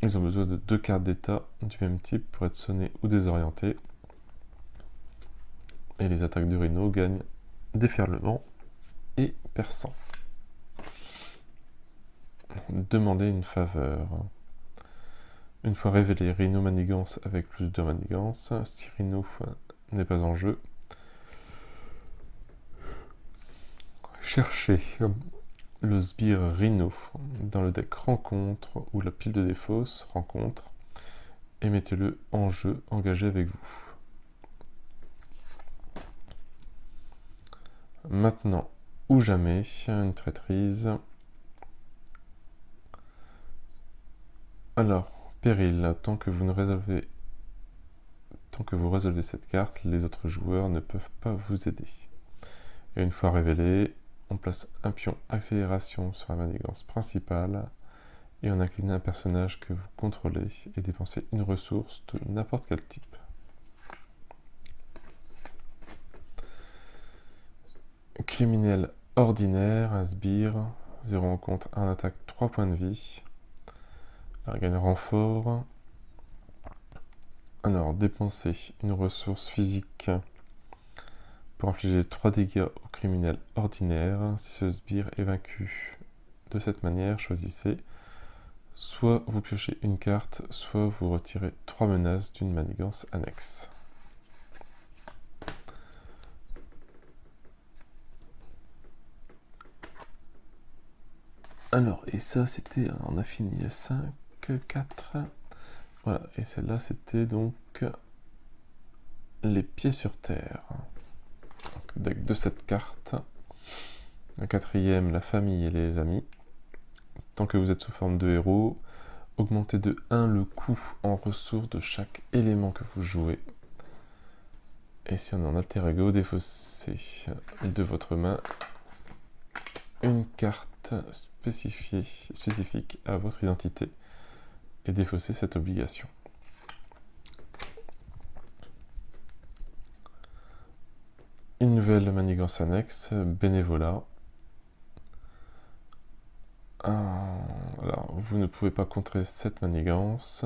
Ils ont besoin de 2 cartes d'état du même type pour être sonnés ou désorientés. Et les attaques de Rhino gagnent déferlement et perçant. Demandez une faveur. Une fois révélé Rhino manigance avec plus de manigance, si Rhino n'est pas en jeu, cherchez le sbire Rhino dans le deck rencontre ou la pile de défausse rencontre et mettez-le en jeu engagé avec vous. Maintenant ou jamais, une traîtrise. Alors, péril, tant que vous résolvez cette carte, les autres joueurs ne peuvent pas vous aider. Et une fois révélé, on place un pion accélération sur la manigance principale et on incline un personnage que vous contrôlez et dépensez une ressource de n'importe quel type. Criminel ordinaire, un sbire, 0 en compte, 1 attaque, 3 points de vie. Alors, gagne renfort. Alors, dépensez une ressource physique pour infliger 3 dégâts au criminel ordinaire. Si ce sbire est vaincu de cette manière, choisissez soit vous piochez une carte, soit vous retirez 3 menaces d'une manigance annexe. Alors, et ça c'était, on a fini 5, 4, voilà, et celle-là c'était donc les pieds sur terre. Donc, deck de 7 cartes. La 4e, la famille et les amis. Tant que vous êtes sous forme de héros, augmentez de 1 le coût en ressources de chaque élément que vous jouez. Et si on est en alter ego, défaussez de votre main une carte spécifique à votre identité et défaussez cette obligation. Une nouvelle manigance annexe, bénévolat. Alors, vous ne pouvez pas contrer cette manigance.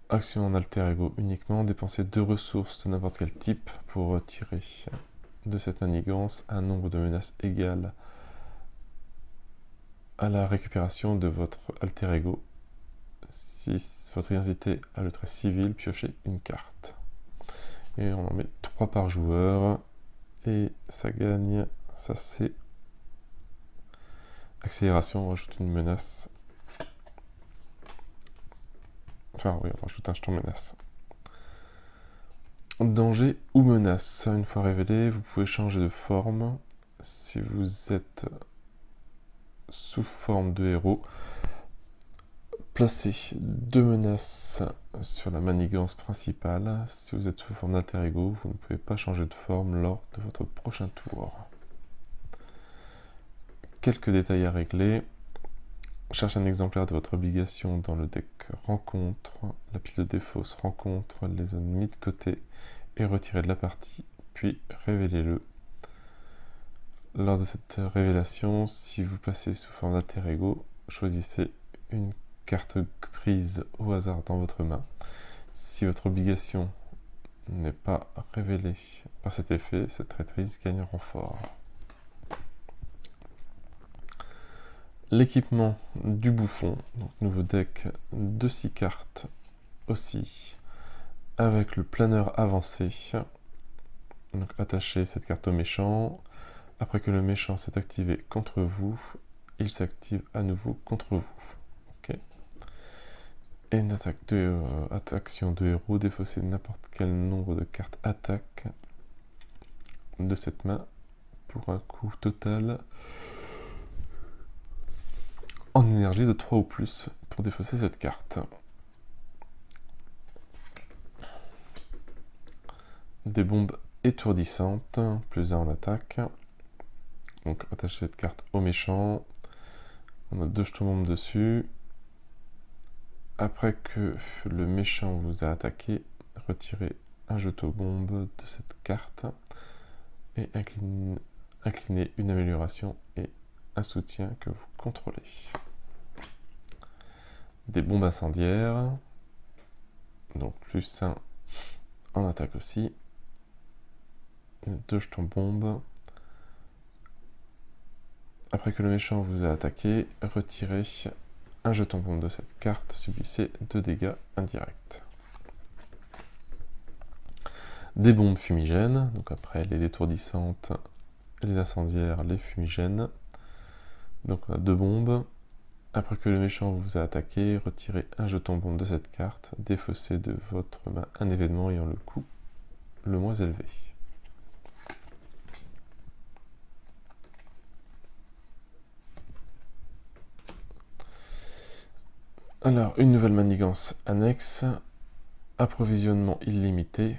Action en alter ego uniquement, dépensez 2 ressources de n'importe quel type pour retirer de cette manigance un nombre de menaces égal à la récupération de votre alter ego. Si votre identité a le trait civil, piochez une carte. Et on en met 3 par joueur. Et ça gagne, ça c'est accélération, on rajoute une menace. Enfin oui, on rajoute un jeton menace. Danger ou menace. Une fois révélé, vous pouvez changer de forme. Si vous êtes sous forme de héros, Placez 2 menaces sur la manigance principale. Si vous êtes sous forme d'alter ego, vous ne pouvez pas changer de forme lors de votre prochain tour. Quelques détails à régler. Cherchez un exemplaire de votre obligation dans le deck rencontre. La pile de défausse rencontre, les zones mis de côté et retirez de la partie, puis révélez-le. Lors de cette révélation, si vous passez sous forme d'alter ego, choisissez une carte prise au hasard dans votre main. Si votre obligation n'est pas révélée par cet effet, cette traîtrise gagne en renfort. L'équipement du bouffon, donc nouveau deck de 6 cartes aussi, avec le planeur avancé. Donc attachez cette carte au méchant. Après que le méchant s'est activé contre vous, il s'active à nouveau contre vous. Okay. Et une action de héros, défausser n'importe quel nombre de cartes attaque de cette main pour un coût total en énergie de 3 ou plus pour défausser cette carte. Des bombes étourdissantes, plus 1 en attaque. Donc attachez cette carte au méchant. On a 2 jetons bombes dessus. Après que le méchant vous a attaqué, retirez un jeton bombe de cette carte et inclinez une amélioration et un soutien que vous contrôlez. Des bombes incendiaires, donc plus 1 en attaque aussi. 2 jetons bombes. Après que le méchant vous a attaqué, retirez un jeton bombe de cette carte, subissez 2 dégâts indirects. Des bombes fumigènes, donc après les étourdissantes, les incendiaires, les fumigènes. Donc on a 2 bombes. Après que le méchant vous a attaqué, retirez un jeton bombe de cette carte, défaussez de votre main un événement ayant le coût le moins élevé. Alors, une nouvelle manigance annexe, approvisionnement illimité.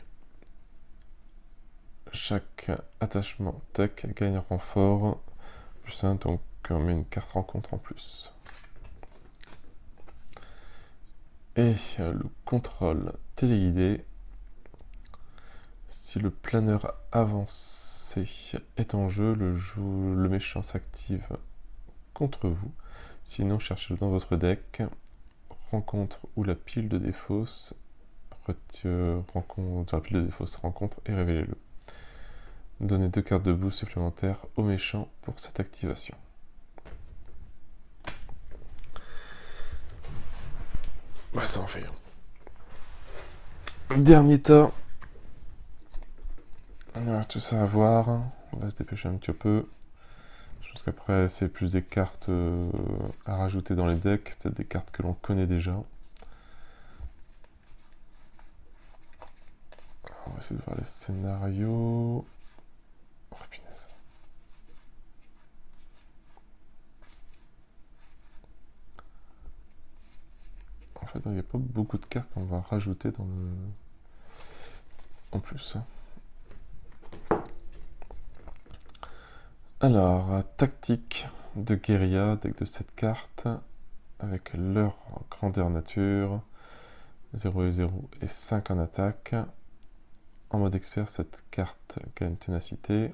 Chaque attachement tech gagne un renfort, plus 1, donc on met une carte rencontre en plus. Et le contrôle téléguidé, si le planeur avancé est en jeu, le méchant s'active contre vous. Sinon, cherchez-le dans votre deck, rencontre ou la pile de défausse, rencontre et révélez-le. Donnez 2 cartes de boost supplémentaires au méchant pour cette activation. Bah ça en fait. Dernier tas. On a tout ça à voir. On va se dépêcher un petit peu. Je pense qu'après c'est plus des cartes à rajouter dans les decks, peut-être des cartes que l'on connaît déjà. On va essayer de voir les scénarios. Oh punaise. En fait, il n'y a pas beaucoup de cartes qu'on va rajouter dans le... En plus. Alors, tactique de guérilla, deck de 7 cartes, avec leur grandeur nature, 0 et 0 et 5 en attaque. En mode expert, cette carte gagne ténacité.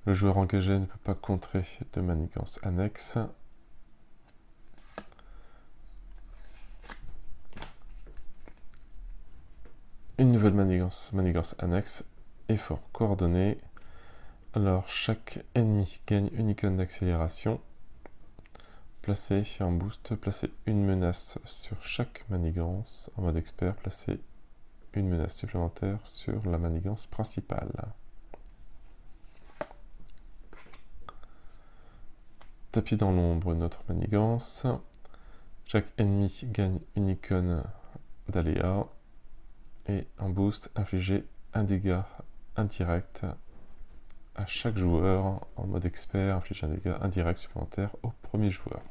Le joueur engagé ne peut pas contrer de manigance annexe. Une nouvelle manigance annexe, effort coordonné. Alors, chaque ennemi gagne une icône d'accélération. Placez en boost, placez une menace sur chaque manigance. En mode expert, placez une menace supplémentaire sur la manigance principale. Tapis dans l'ombre, une autre manigance. Chaque ennemi gagne une icône d'aléa. Et en boost, infligez un dégât indirect à chaque joueur. En mode expert, infligez un dégât indirect supplémentaire au premier joueur.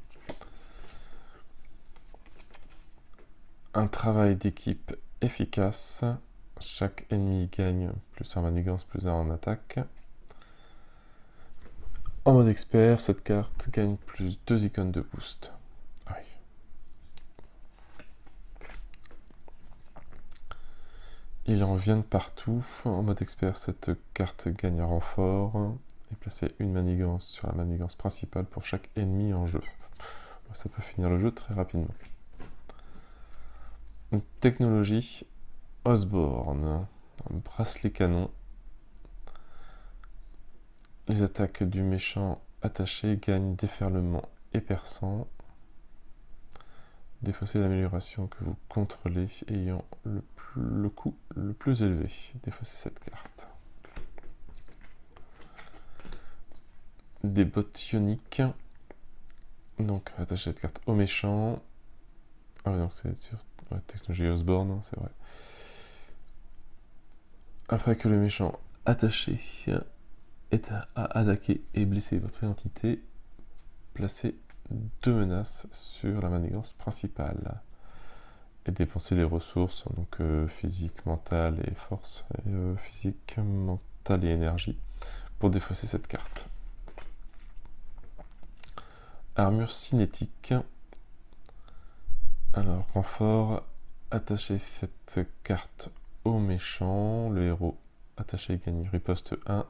un travail d'équipe efficace. Chaque ennemi gagne plus 1 manigance, plus 1 en attaque. En mode expert, cette carte gagne plus 2 icônes de boost. Oui. Il en vient de partout. En mode expert, cette carte gagne un renfort et placer une manigance sur la manigance principale pour chaque ennemi en jeu. Ça peut finir le jeu très rapidement. Une technologie Osborne, un bracelet canon. Les attaques du méchant attaché gagnent déferlement et perçant. Défausser l'amélioration que vous contrôlez ayant le coût le plus élevé. Défausser cette carte. Des bottes ioniques. Donc attacher cette carte au méchant. Ah ouais, donc c'est sur technologie Osborne, c'est vrai. Après que le méchant attaché est à attaquer et blesser votre identité, placez 2 menaces sur la manigance principale. Et dépenser des ressources, donc physique, mentale et force, et physique, mentale et énergie, pour défausser cette carte. Armure cinétique. Alors, renfort, attachez cette carte au méchant. Le héros attaché gagne riposte 1.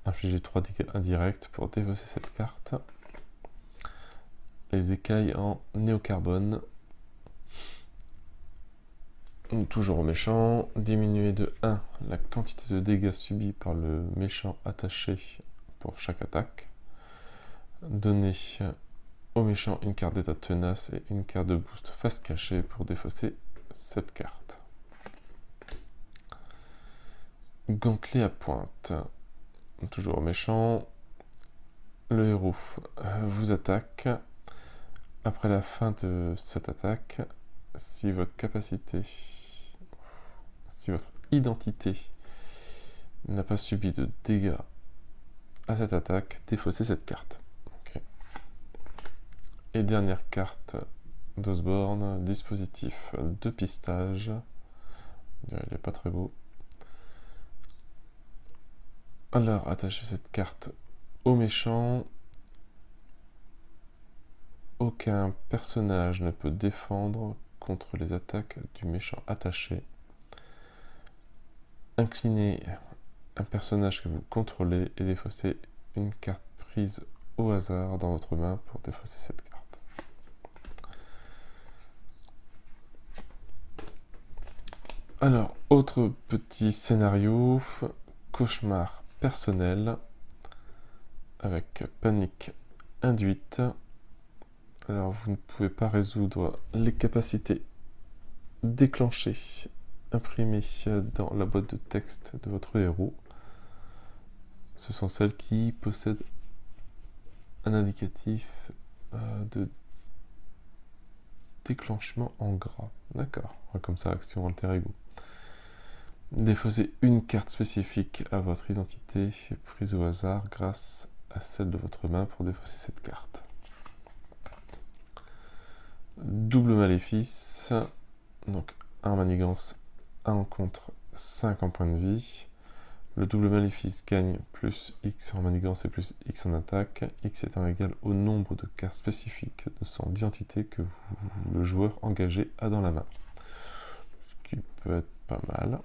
Infligez 3 dégâts indirects pour défausser cette carte. Les écailles en néocarbone. Toujours au méchant. Diminuez de 1 la quantité de dégâts subis par le méchant attaché pour chaque attaque. Donnez au méchant une carte d'état tenace et une carte de boost face cachée pour défausser cette carte. Gantelet à pointe. Toujours au méchant. Le héros vous attaque. Après la fin de cette attaque, si votre identité n'a pas subi de dégâts à cette attaque, défaussez cette carte. Okay. Et dernière carte d'Osborne, dispositif de pistage. Il n'est pas très beau. Alors, attachez cette carte au méchant. Aucun personnage ne peut défendre contre les attaques du méchant attaché. Inclinez un personnage que vous contrôlez et défaussez une carte prise au hasard dans votre main pour défausser cette carte. Alors, autre petit scénario, cauchemar personnel avec panique induite. Alors, vous ne pouvez pas résoudre les capacités déclenchées, imprimées dans la boîte de texte de votre héros. Ce sont celles qui possèdent un indicatif de déclenchement en gras. D'accord, comme ça, action alter ego. Défaussez une carte spécifique à votre identité prise au hasard grâce à celle de votre main pour défausser cette carte. Double maléfice, donc 1 en manigance, 1 en contre, 5 en point de vie. Le double maléfice gagne plus X en manigance et plus X en attaque, X étant égal au nombre de cartes spécifiques de son identité que le joueur engagé a dans la main. Ce qui peut être pas mal.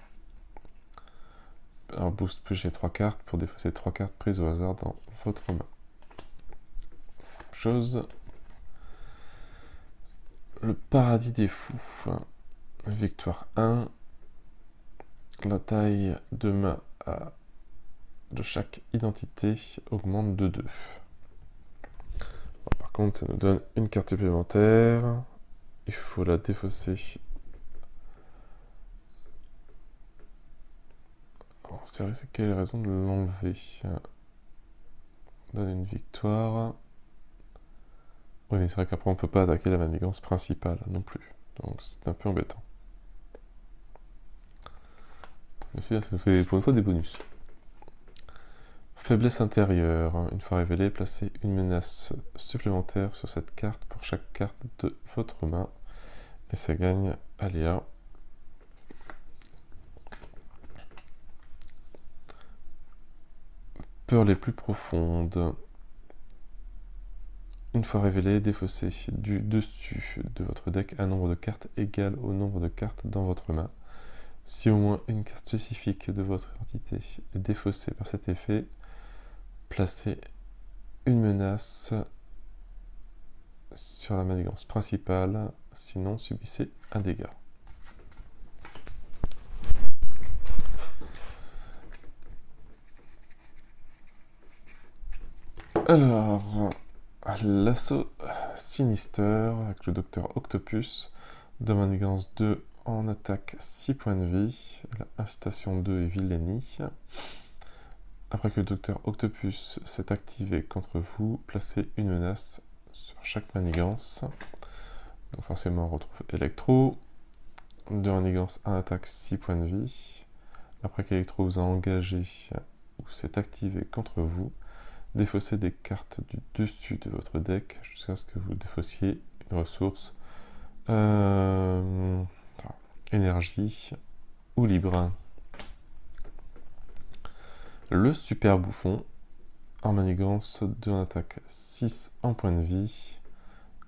Alors boost plus j'ai 3 cartes pour défausser 3 cartes prises au hasard dans votre main. Chose. Le paradis des fous. Victoire 1. La taille de main de chaque identité augmente de 2. Par contre, ça nous donne une carte supplémentaire. Il faut la défausser. C'est vrai, c'est quelle raison de l'enlever? On donne une victoire. Oui, mais c'est vrai qu'après on peut pas attaquer la manigance principale non plus. Donc c'est un peu embêtant. Mais c'est bien, ça nous fait pour une fois des bonus. Faiblesse intérieure. Une fois révélée, placez une menace supplémentaire sur cette carte pour chaque carte de votre main. Et ça gagne aléa. Peurs les plus profondes. Une fois révélé, défaussez du dessus de votre deck un nombre de cartes égal au nombre de cartes dans votre main. Si au moins une carte spécifique de votre entité est défaussée par cet effet, placez une menace sur la manigance principale, sinon subissez un dégât. Alors, l'assaut Sinister avec le docteur Octopus, de manigance 2 en attaque 6 points de vie, la incitation 2 et Villénie. Après que le docteur Octopus s'est activé contre vous, placez une menace sur chaque manigance. Donc forcément on retrouve Electro, de manigance 1 attaque 6 points de vie. Après qu'Electro vous a engagé ou s'est activé contre vous, défaussez des cartes du dessus de votre deck jusqu'à ce que vous défaussiez une ressource énergie ou libre. Le super bouffon en manigance 2 en attaque 6 en point de vie.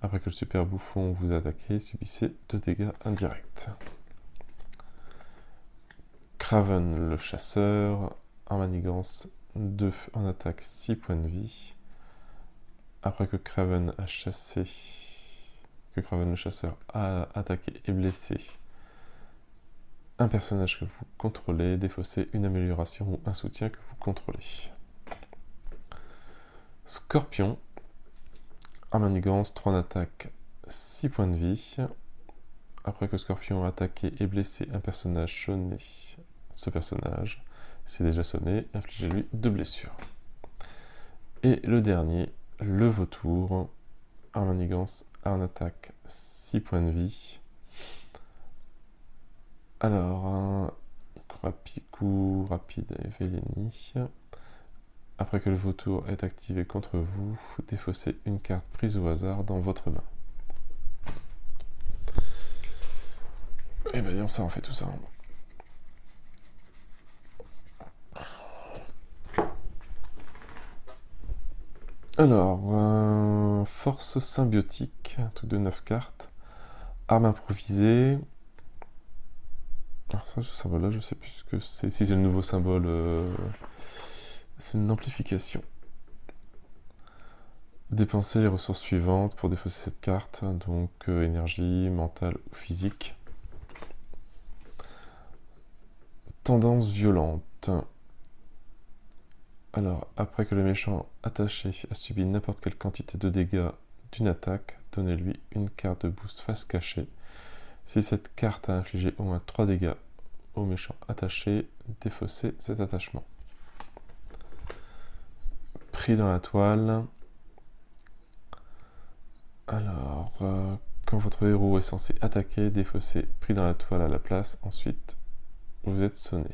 Après que le super bouffon vous a attaqué, subissez 2 dégâts indirects. Craven le chasseur en manigance 2 en attaque 6 points de vie. Après que Craven a chassé, que Craven le chasseur a attaqué et blessé un personnage que vous contrôlez, défaussez une amélioration ou un soutien que vous contrôlez. Scorpion en manigance 3 en attaque 6 points de vie. Après que Scorpion a attaqué et blessé un personnage sonné, ce personnage, s'est déjà sonné, infligez-lui 2 blessures. Et le dernier, le vautour, en manigance en attaque 6 points de vie. Alors, un coup rapide et Vélénie. Après que le vautour est activé contre vous, défaussez une carte prise au hasard dans votre main. Et ben disons, ça en fait tout ça. Alors, force symbiotique, un truc de 9 cartes. Arme improvisée. Alors ça, ce symbole-là, je sais plus ce que c'est. Si c'est le nouveau symbole, c'est une amplification. Dépensez les ressources suivantes pour défausser cette carte, donc énergie, mentale ou physique. Tendance violente. Alors, après que le méchant attaché a subi n'importe quelle quantité de dégâts d'une attaque, donnez-lui une carte de boost face cachée. Si cette carte a infligé au moins 3 dégâts au méchant attaché, défaussez cet attachement. Pris dans la toile. Alors, quand votre héros est censé attaquer, défaussez pris dans la toile à la place. Ensuite, vous êtes sonné.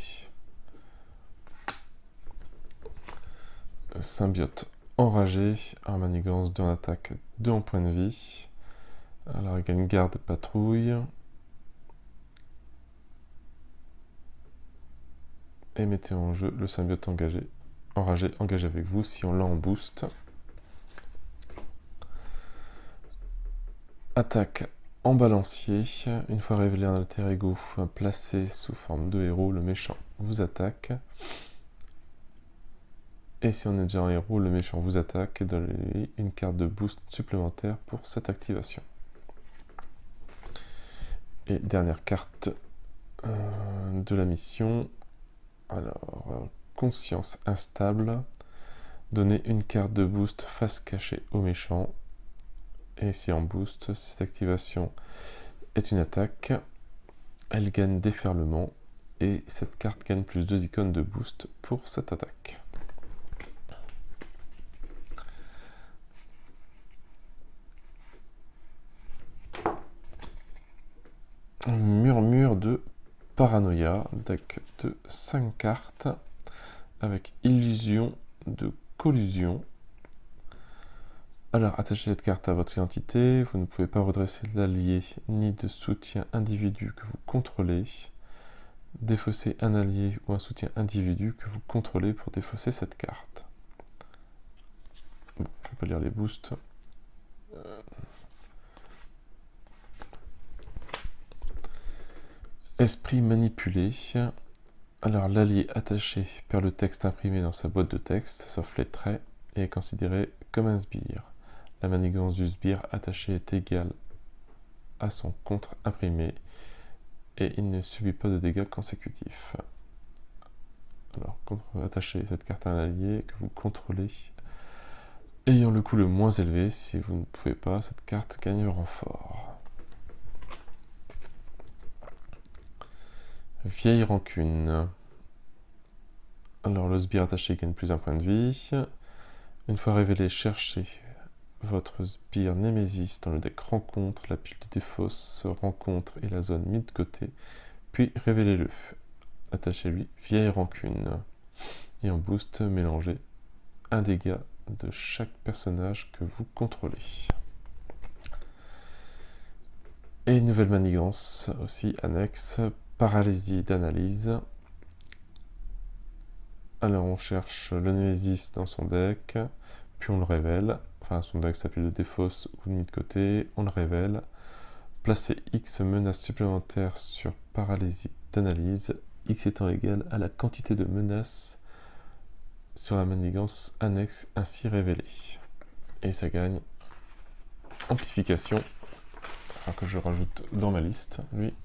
Symbiote enragé, en manigance 2 en attaque, 2 en point de vie. Alors il gagne garde patrouille. Et mettez en jeu le symbiote enragé engagé avec vous si on l'a en boost. Attaque en balancier. Une fois révélé un alter ego placé sous forme de héros, le méchant vous attaque. Et si on est déjà un héros, le méchant vous attaque et donnez-lui une carte de boost supplémentaire pour cette activation. Et dernière carte de la mission. Alors, conscience instable. Donnez une carte de boost face cachée au méchant. Et si en boost, cette activation est une attaque, elle gagne déferlement. Et cette carte gagne plus 2 icônes de boost pour cette attaque. Murmure de paranoïa, deck de 5 cartes, avec illusion de collusion. Alors, attachez cette carte à votre identité. Vous ne pouvez pas redresser l'allié ni de soutien individu que vous contrôlez. Défausser un allié ou un soutien individu que vous contrôlez pour défausser cette carte. Bon, je vais pas lire les boosts. Esprit manipulé. Alors, l'allié attaché perd le texte imprimé dans sa boîte de texte, sauf les traits, et est considéré comme un sbire. La manigance du sbire attaché est égale à son contre imprimé, et il ne subit pas de dégâts consécutifs. Alors, attachez cette carte à un allié que vous contrôlez, ayant le coût le moins élevé. Si vous ne pouvez pas, cette carte gagne le renfort. Vieille rancune. Alors, le sbire attaché gagne plus un point de vie. Une fois révélé, cherchez votre sbire Némésis dans le deck rencontre, la pile de défausse rencontre et la zone mis de côté, puis révélez-le. Attachez-lui vieille rancune. Et en boost, mélangez un dégât de chaque personnage que vous contrôlez. Et une nouvelle manigance aussi annexe, paralysie d'analyse. Alors on cherche le Némésis dans son deck, puis on le révèle. Enfin, son deck s'appelle de défausse ou de mis de côté, on le révèle. Placez X menaces supplémentaires sur paralysie d'analyse, X étant égal à la quantité de menaces sur la manigance annexe ainsi révélée. Et ça gagne amplification, enfin que je rajoute dans ma liste, lui.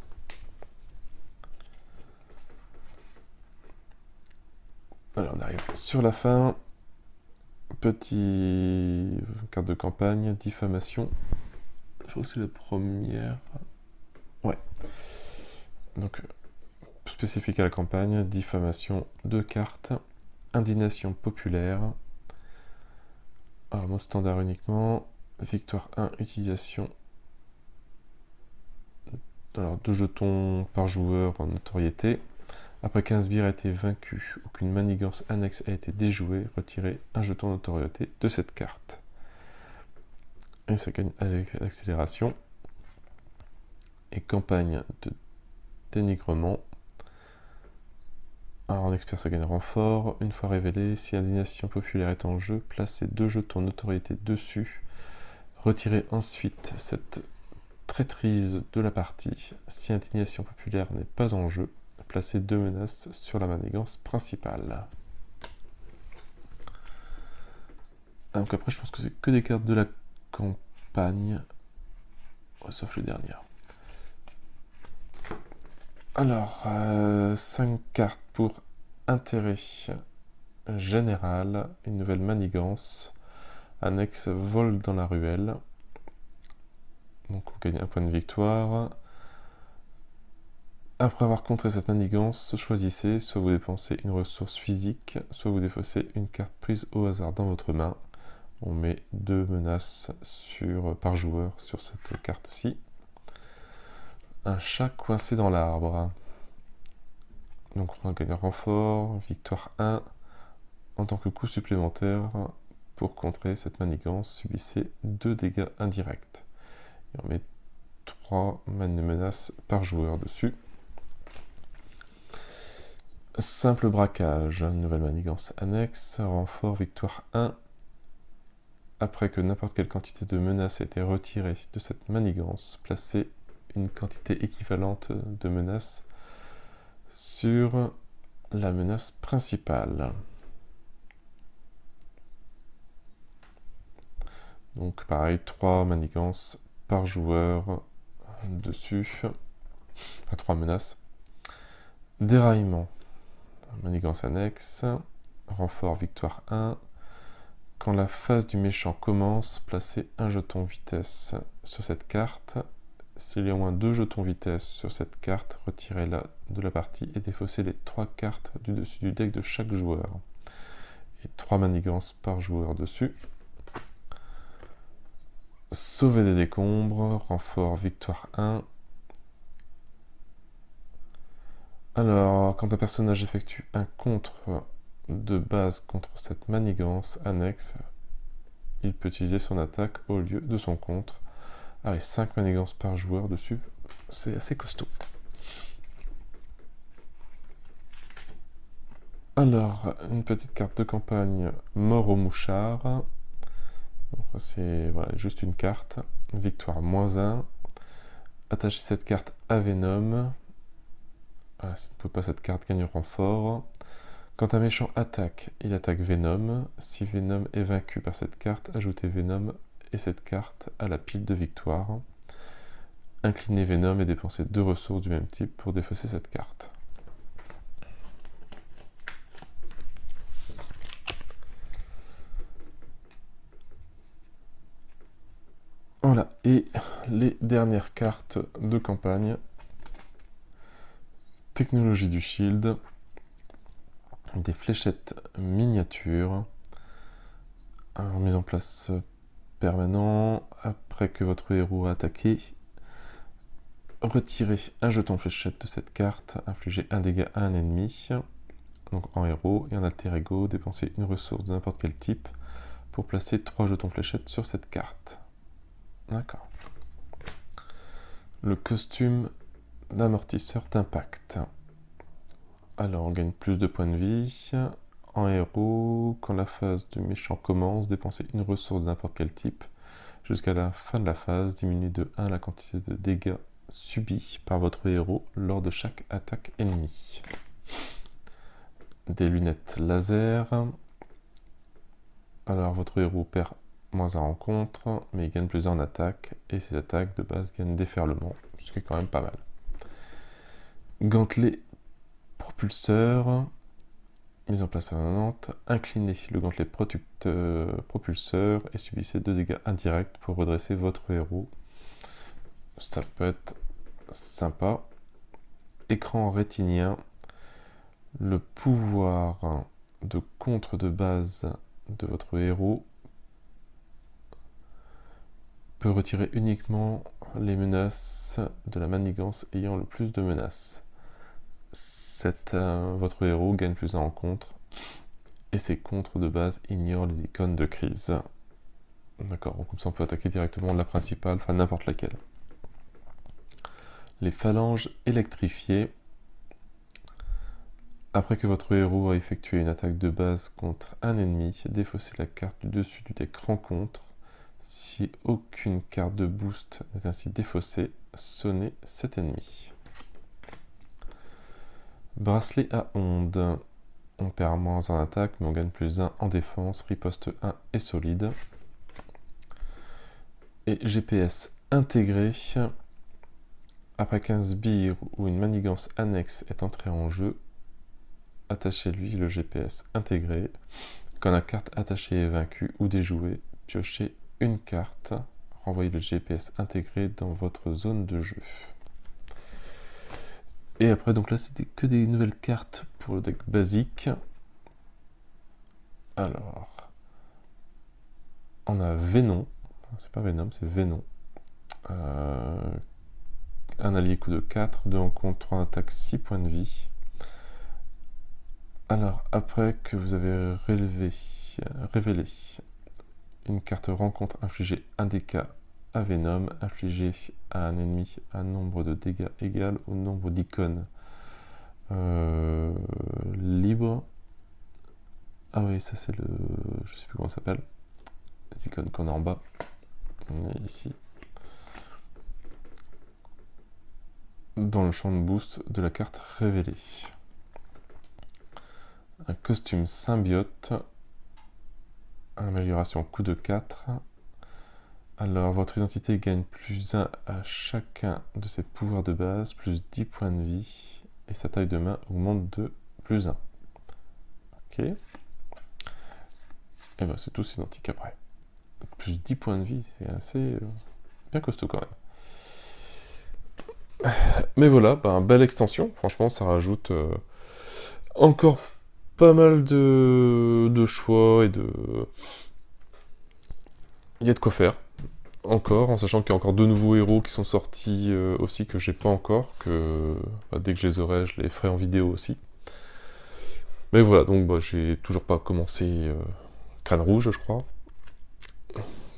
Alors on arrive sur la fin. Petit carte de campagne, diffamation. Je crois que c'est la première. Ouais. Donc, spécifique à la campagne, diffamation, 2 cartes. Indignation populaire. Alors, mot standard uniquement. Victoire 1, utilisation. Alors, 2 jetons par joueur en notoriété. Après qu'un sbire a été vaincu ou qu'une manigance annexe a été déjouée, retirez un jeton de notoriété de cette carte. Et ça gagne à l'accélération. Et campagne de dénigrement. Alors en expert ça gagne renfort. Une fois révélé, si indignation populaire est en jeu, placez 2 jetons de notoriété dessus. Retirez ensuite cette traîtrise de la partie. Si indignation populaire n'est pas en jeu, placez 2 menaces sur la manigance principale. Donc après je pense que c'est que des cartes de la campagne, sauf le dernier. Alors, 5 cartes pour intérêt général, une nouvelle manigance, annexe vol dans la ruelle. Donc on gagne un point de victoire. Après avoir contré cette manigance, choisissez, soit vous dépensez une ressource physique, soit vous défaussez une carte prise au hasard dans votre main. On met 2 menaces par joueur sur cette carte-ci. Un chat coincé dans l'arbre. Donc on gagne un renfort, victoire 1. En tant que coup supplémentaire, pour contrer cette manigance, subissez 2 dégâts indirects. Et on met 3 menaces par joueur dessus. Simple braquage, nouvelle manigance annexe, renfort, victoire 1. Après que n'importe quelle quantité de menaces a été retirée de cette manigance, placez une quantité équivalente de menaces sur la menace principale. Donc pareil, 3 manigances par joueur dessus. Enfin 3 menaces. Déraillement. Manigance annexe. Renfort victoire 1. Quand la phase du méchant commence, placez un jeton vitesse sur cette carte. S'il y a au moins 2 jetons vitesse sur cette carte, retirez-la de la partie et défaussez les 3 cartes du dessus du deck de chaque joueur. Et 3 manigances par joueur dessus. Sauver des décombres, renfort victoire 1. Alors, quand un personnage effectue un contre de base contre cette manigance annexe, il peut utiliser son attaque au lieu de son contre. Ah oui, 5 manigances par joueur dessus, c'est assez costaud. Alors, une petite carte de campagne, Mort au mouchard. C'est voilà, juste une carte. Victoire -1. Attachez cette carte à Venom. Voilà, si ne peut pas cette carte gagne renfort. Quand un méchant attaque, il attaque Venom. Si Venom est vaincu par cette carte, ajoutez Venom et cette carte à la pile de victoire. Inclinez Venom et dépensez 2 ressources du même type pour défausser cette carte. Voilà, et les dernières cartes de campagne. Technologie du shield. Des fléchettes miniatures. En mise en place permanent. Après que votre héros a attaqué, retirez un jeton fléchette de cette carte, infligez un dégât à un ennemi, donc en héros, et en alter ego, dépensez une ressource de n'importe quel type pour placer 3 jetons fléchettes sur cette carte. D'accord. Le costume d'amortisseur d'impact. Alors on gagne plus de points de vie. En héros, quand la phase du méchant commence, dépensez une ressource de n'importe quel type. Jusqu'à la fin de la phase, diminue de 1 la quantité de dégâts subis par votre héros lors de chaque attaque ennemie. Des lunettes laser. Alors votre héros perd -1 en contre, mais il gagne plus en attaque, et ses attaques de base gagnent déferlement, ce qui est quand même pas mal. Gantelet propulseur. Mise en place permanente. Inclinez le gantelet propulseur et subissez 2 dégâts indirects pour redresser votre héros. Ça peut être sympa. Écran rétinien. Le pouvoir de contre de base de votre héros peut retirer uniquement les menaces de la manigance ayant le plus de menaces. Votre héros gagne +1 en contre, et ses contres de base ignorent les icônes de crise. D'accord, comme ça on peut attaquer directement la principale, enfin n'importe laquelle. Les phalanges électrifiées. Après que votre héros a effectué une attaque de base contre un ennemi, défaussez la carte du dessus du deck rencontre. Si aucune carte de boost n'est ainsi défaussée, sonnez cet ennemi. Bracelet à ondes. On perd -1 en attaque, mais on gagne +1 en défense. Riposte 1 est solide. Et GPS intégré. Après qu'un sbire ou une manigance annexe est entré en jeu, attachez-lui le GPS intégré. Quand la carte attachée est vaincue ou déjouée, piochez une carte. Renvoyez le GPS intégré dans votre zone de jeu. Et après, donc là, c'était que des nouvelles cartes pour le deck basique. Alors, on a Venom. C'est pas Venom, c'est Venom. Un allié coup de 4, 2 en contre, 3 en attaque, 6 points de vie. Alors, après que vous avez révélé une carte rencontre, infligez un dégât à Venom, infligez à un ennemi un nombre de dégâts égal au nombre d'icônes libres. Ah oui, ça c'est le... je sais plus comment ça s'appelle. Les icônes qu'on a en bas. On est ici. Dans le champ de boost de la carte révélée. Un costume symbiote. Amélioration coup de 4. Alors, votre identité gagne +1 à chacun de ses pouvoirs de base, plus 10 points de vie, et sa taille de main augmente de +1. Ok. Et ben c'est tous identique après. Plus 10 points de vie, c'est assez bien costaud quand même. Mais voilà, belle extension, franchement ça rajoute encore pas mal de choix et de... Il y a de quoi faire. Encore, en sachant qu'il y a encore 2 nouveaux héros qui sont sortis aussi que j'ai pas encore, que dès que je les aurai, je les ferai en vidéo aussi. Mais voilà, donc j'ai toujours pas commencé Crâne Rouge, je crois.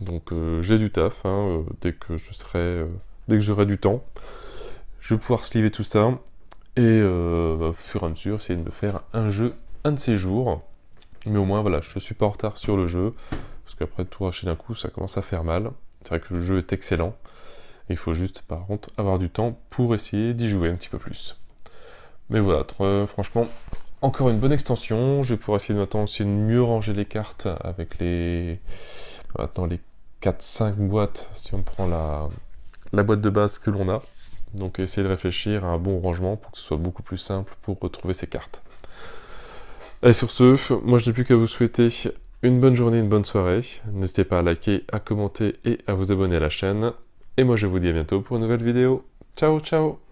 Donc j'ai du taf, hein, dès que j'aurai du temps. Je vais pouvoir sliver tout ça, et au fur et à mesure, essayer de me faire un jeu un de ces jours. Mais au moins, voilà, je suis pas en retard sur le jeu, parce qu'après tout racheter d'un coup, ça commence à faire mal. C'est vrai que le jeu est excellent. Il faut juste, par contre, avoir du temps pour essayer d'y jouer un petit peu plus. Mais voilà, franchement, encore une bonne extension. Je vais pouvoir essayer maintenant aussi de mieux ranger les cartes avec maintenant les 4-5 boîtes, si on prend la boîte de base que l'on a. Donc essayer de réfléchir à un bon rangement pour que ce soit beaucoup plus simple pour retrouver ces cartes. Et sur ce, moi je n'ai plus qu'à vous souhaiter une bonne journée, une bonne soirée. N'hésitez pas à liker, à commenter et à vous abonner à la chaîne. Et moi je vous dis à bientôt pour une nouvelle vidéo. Ciao ciao!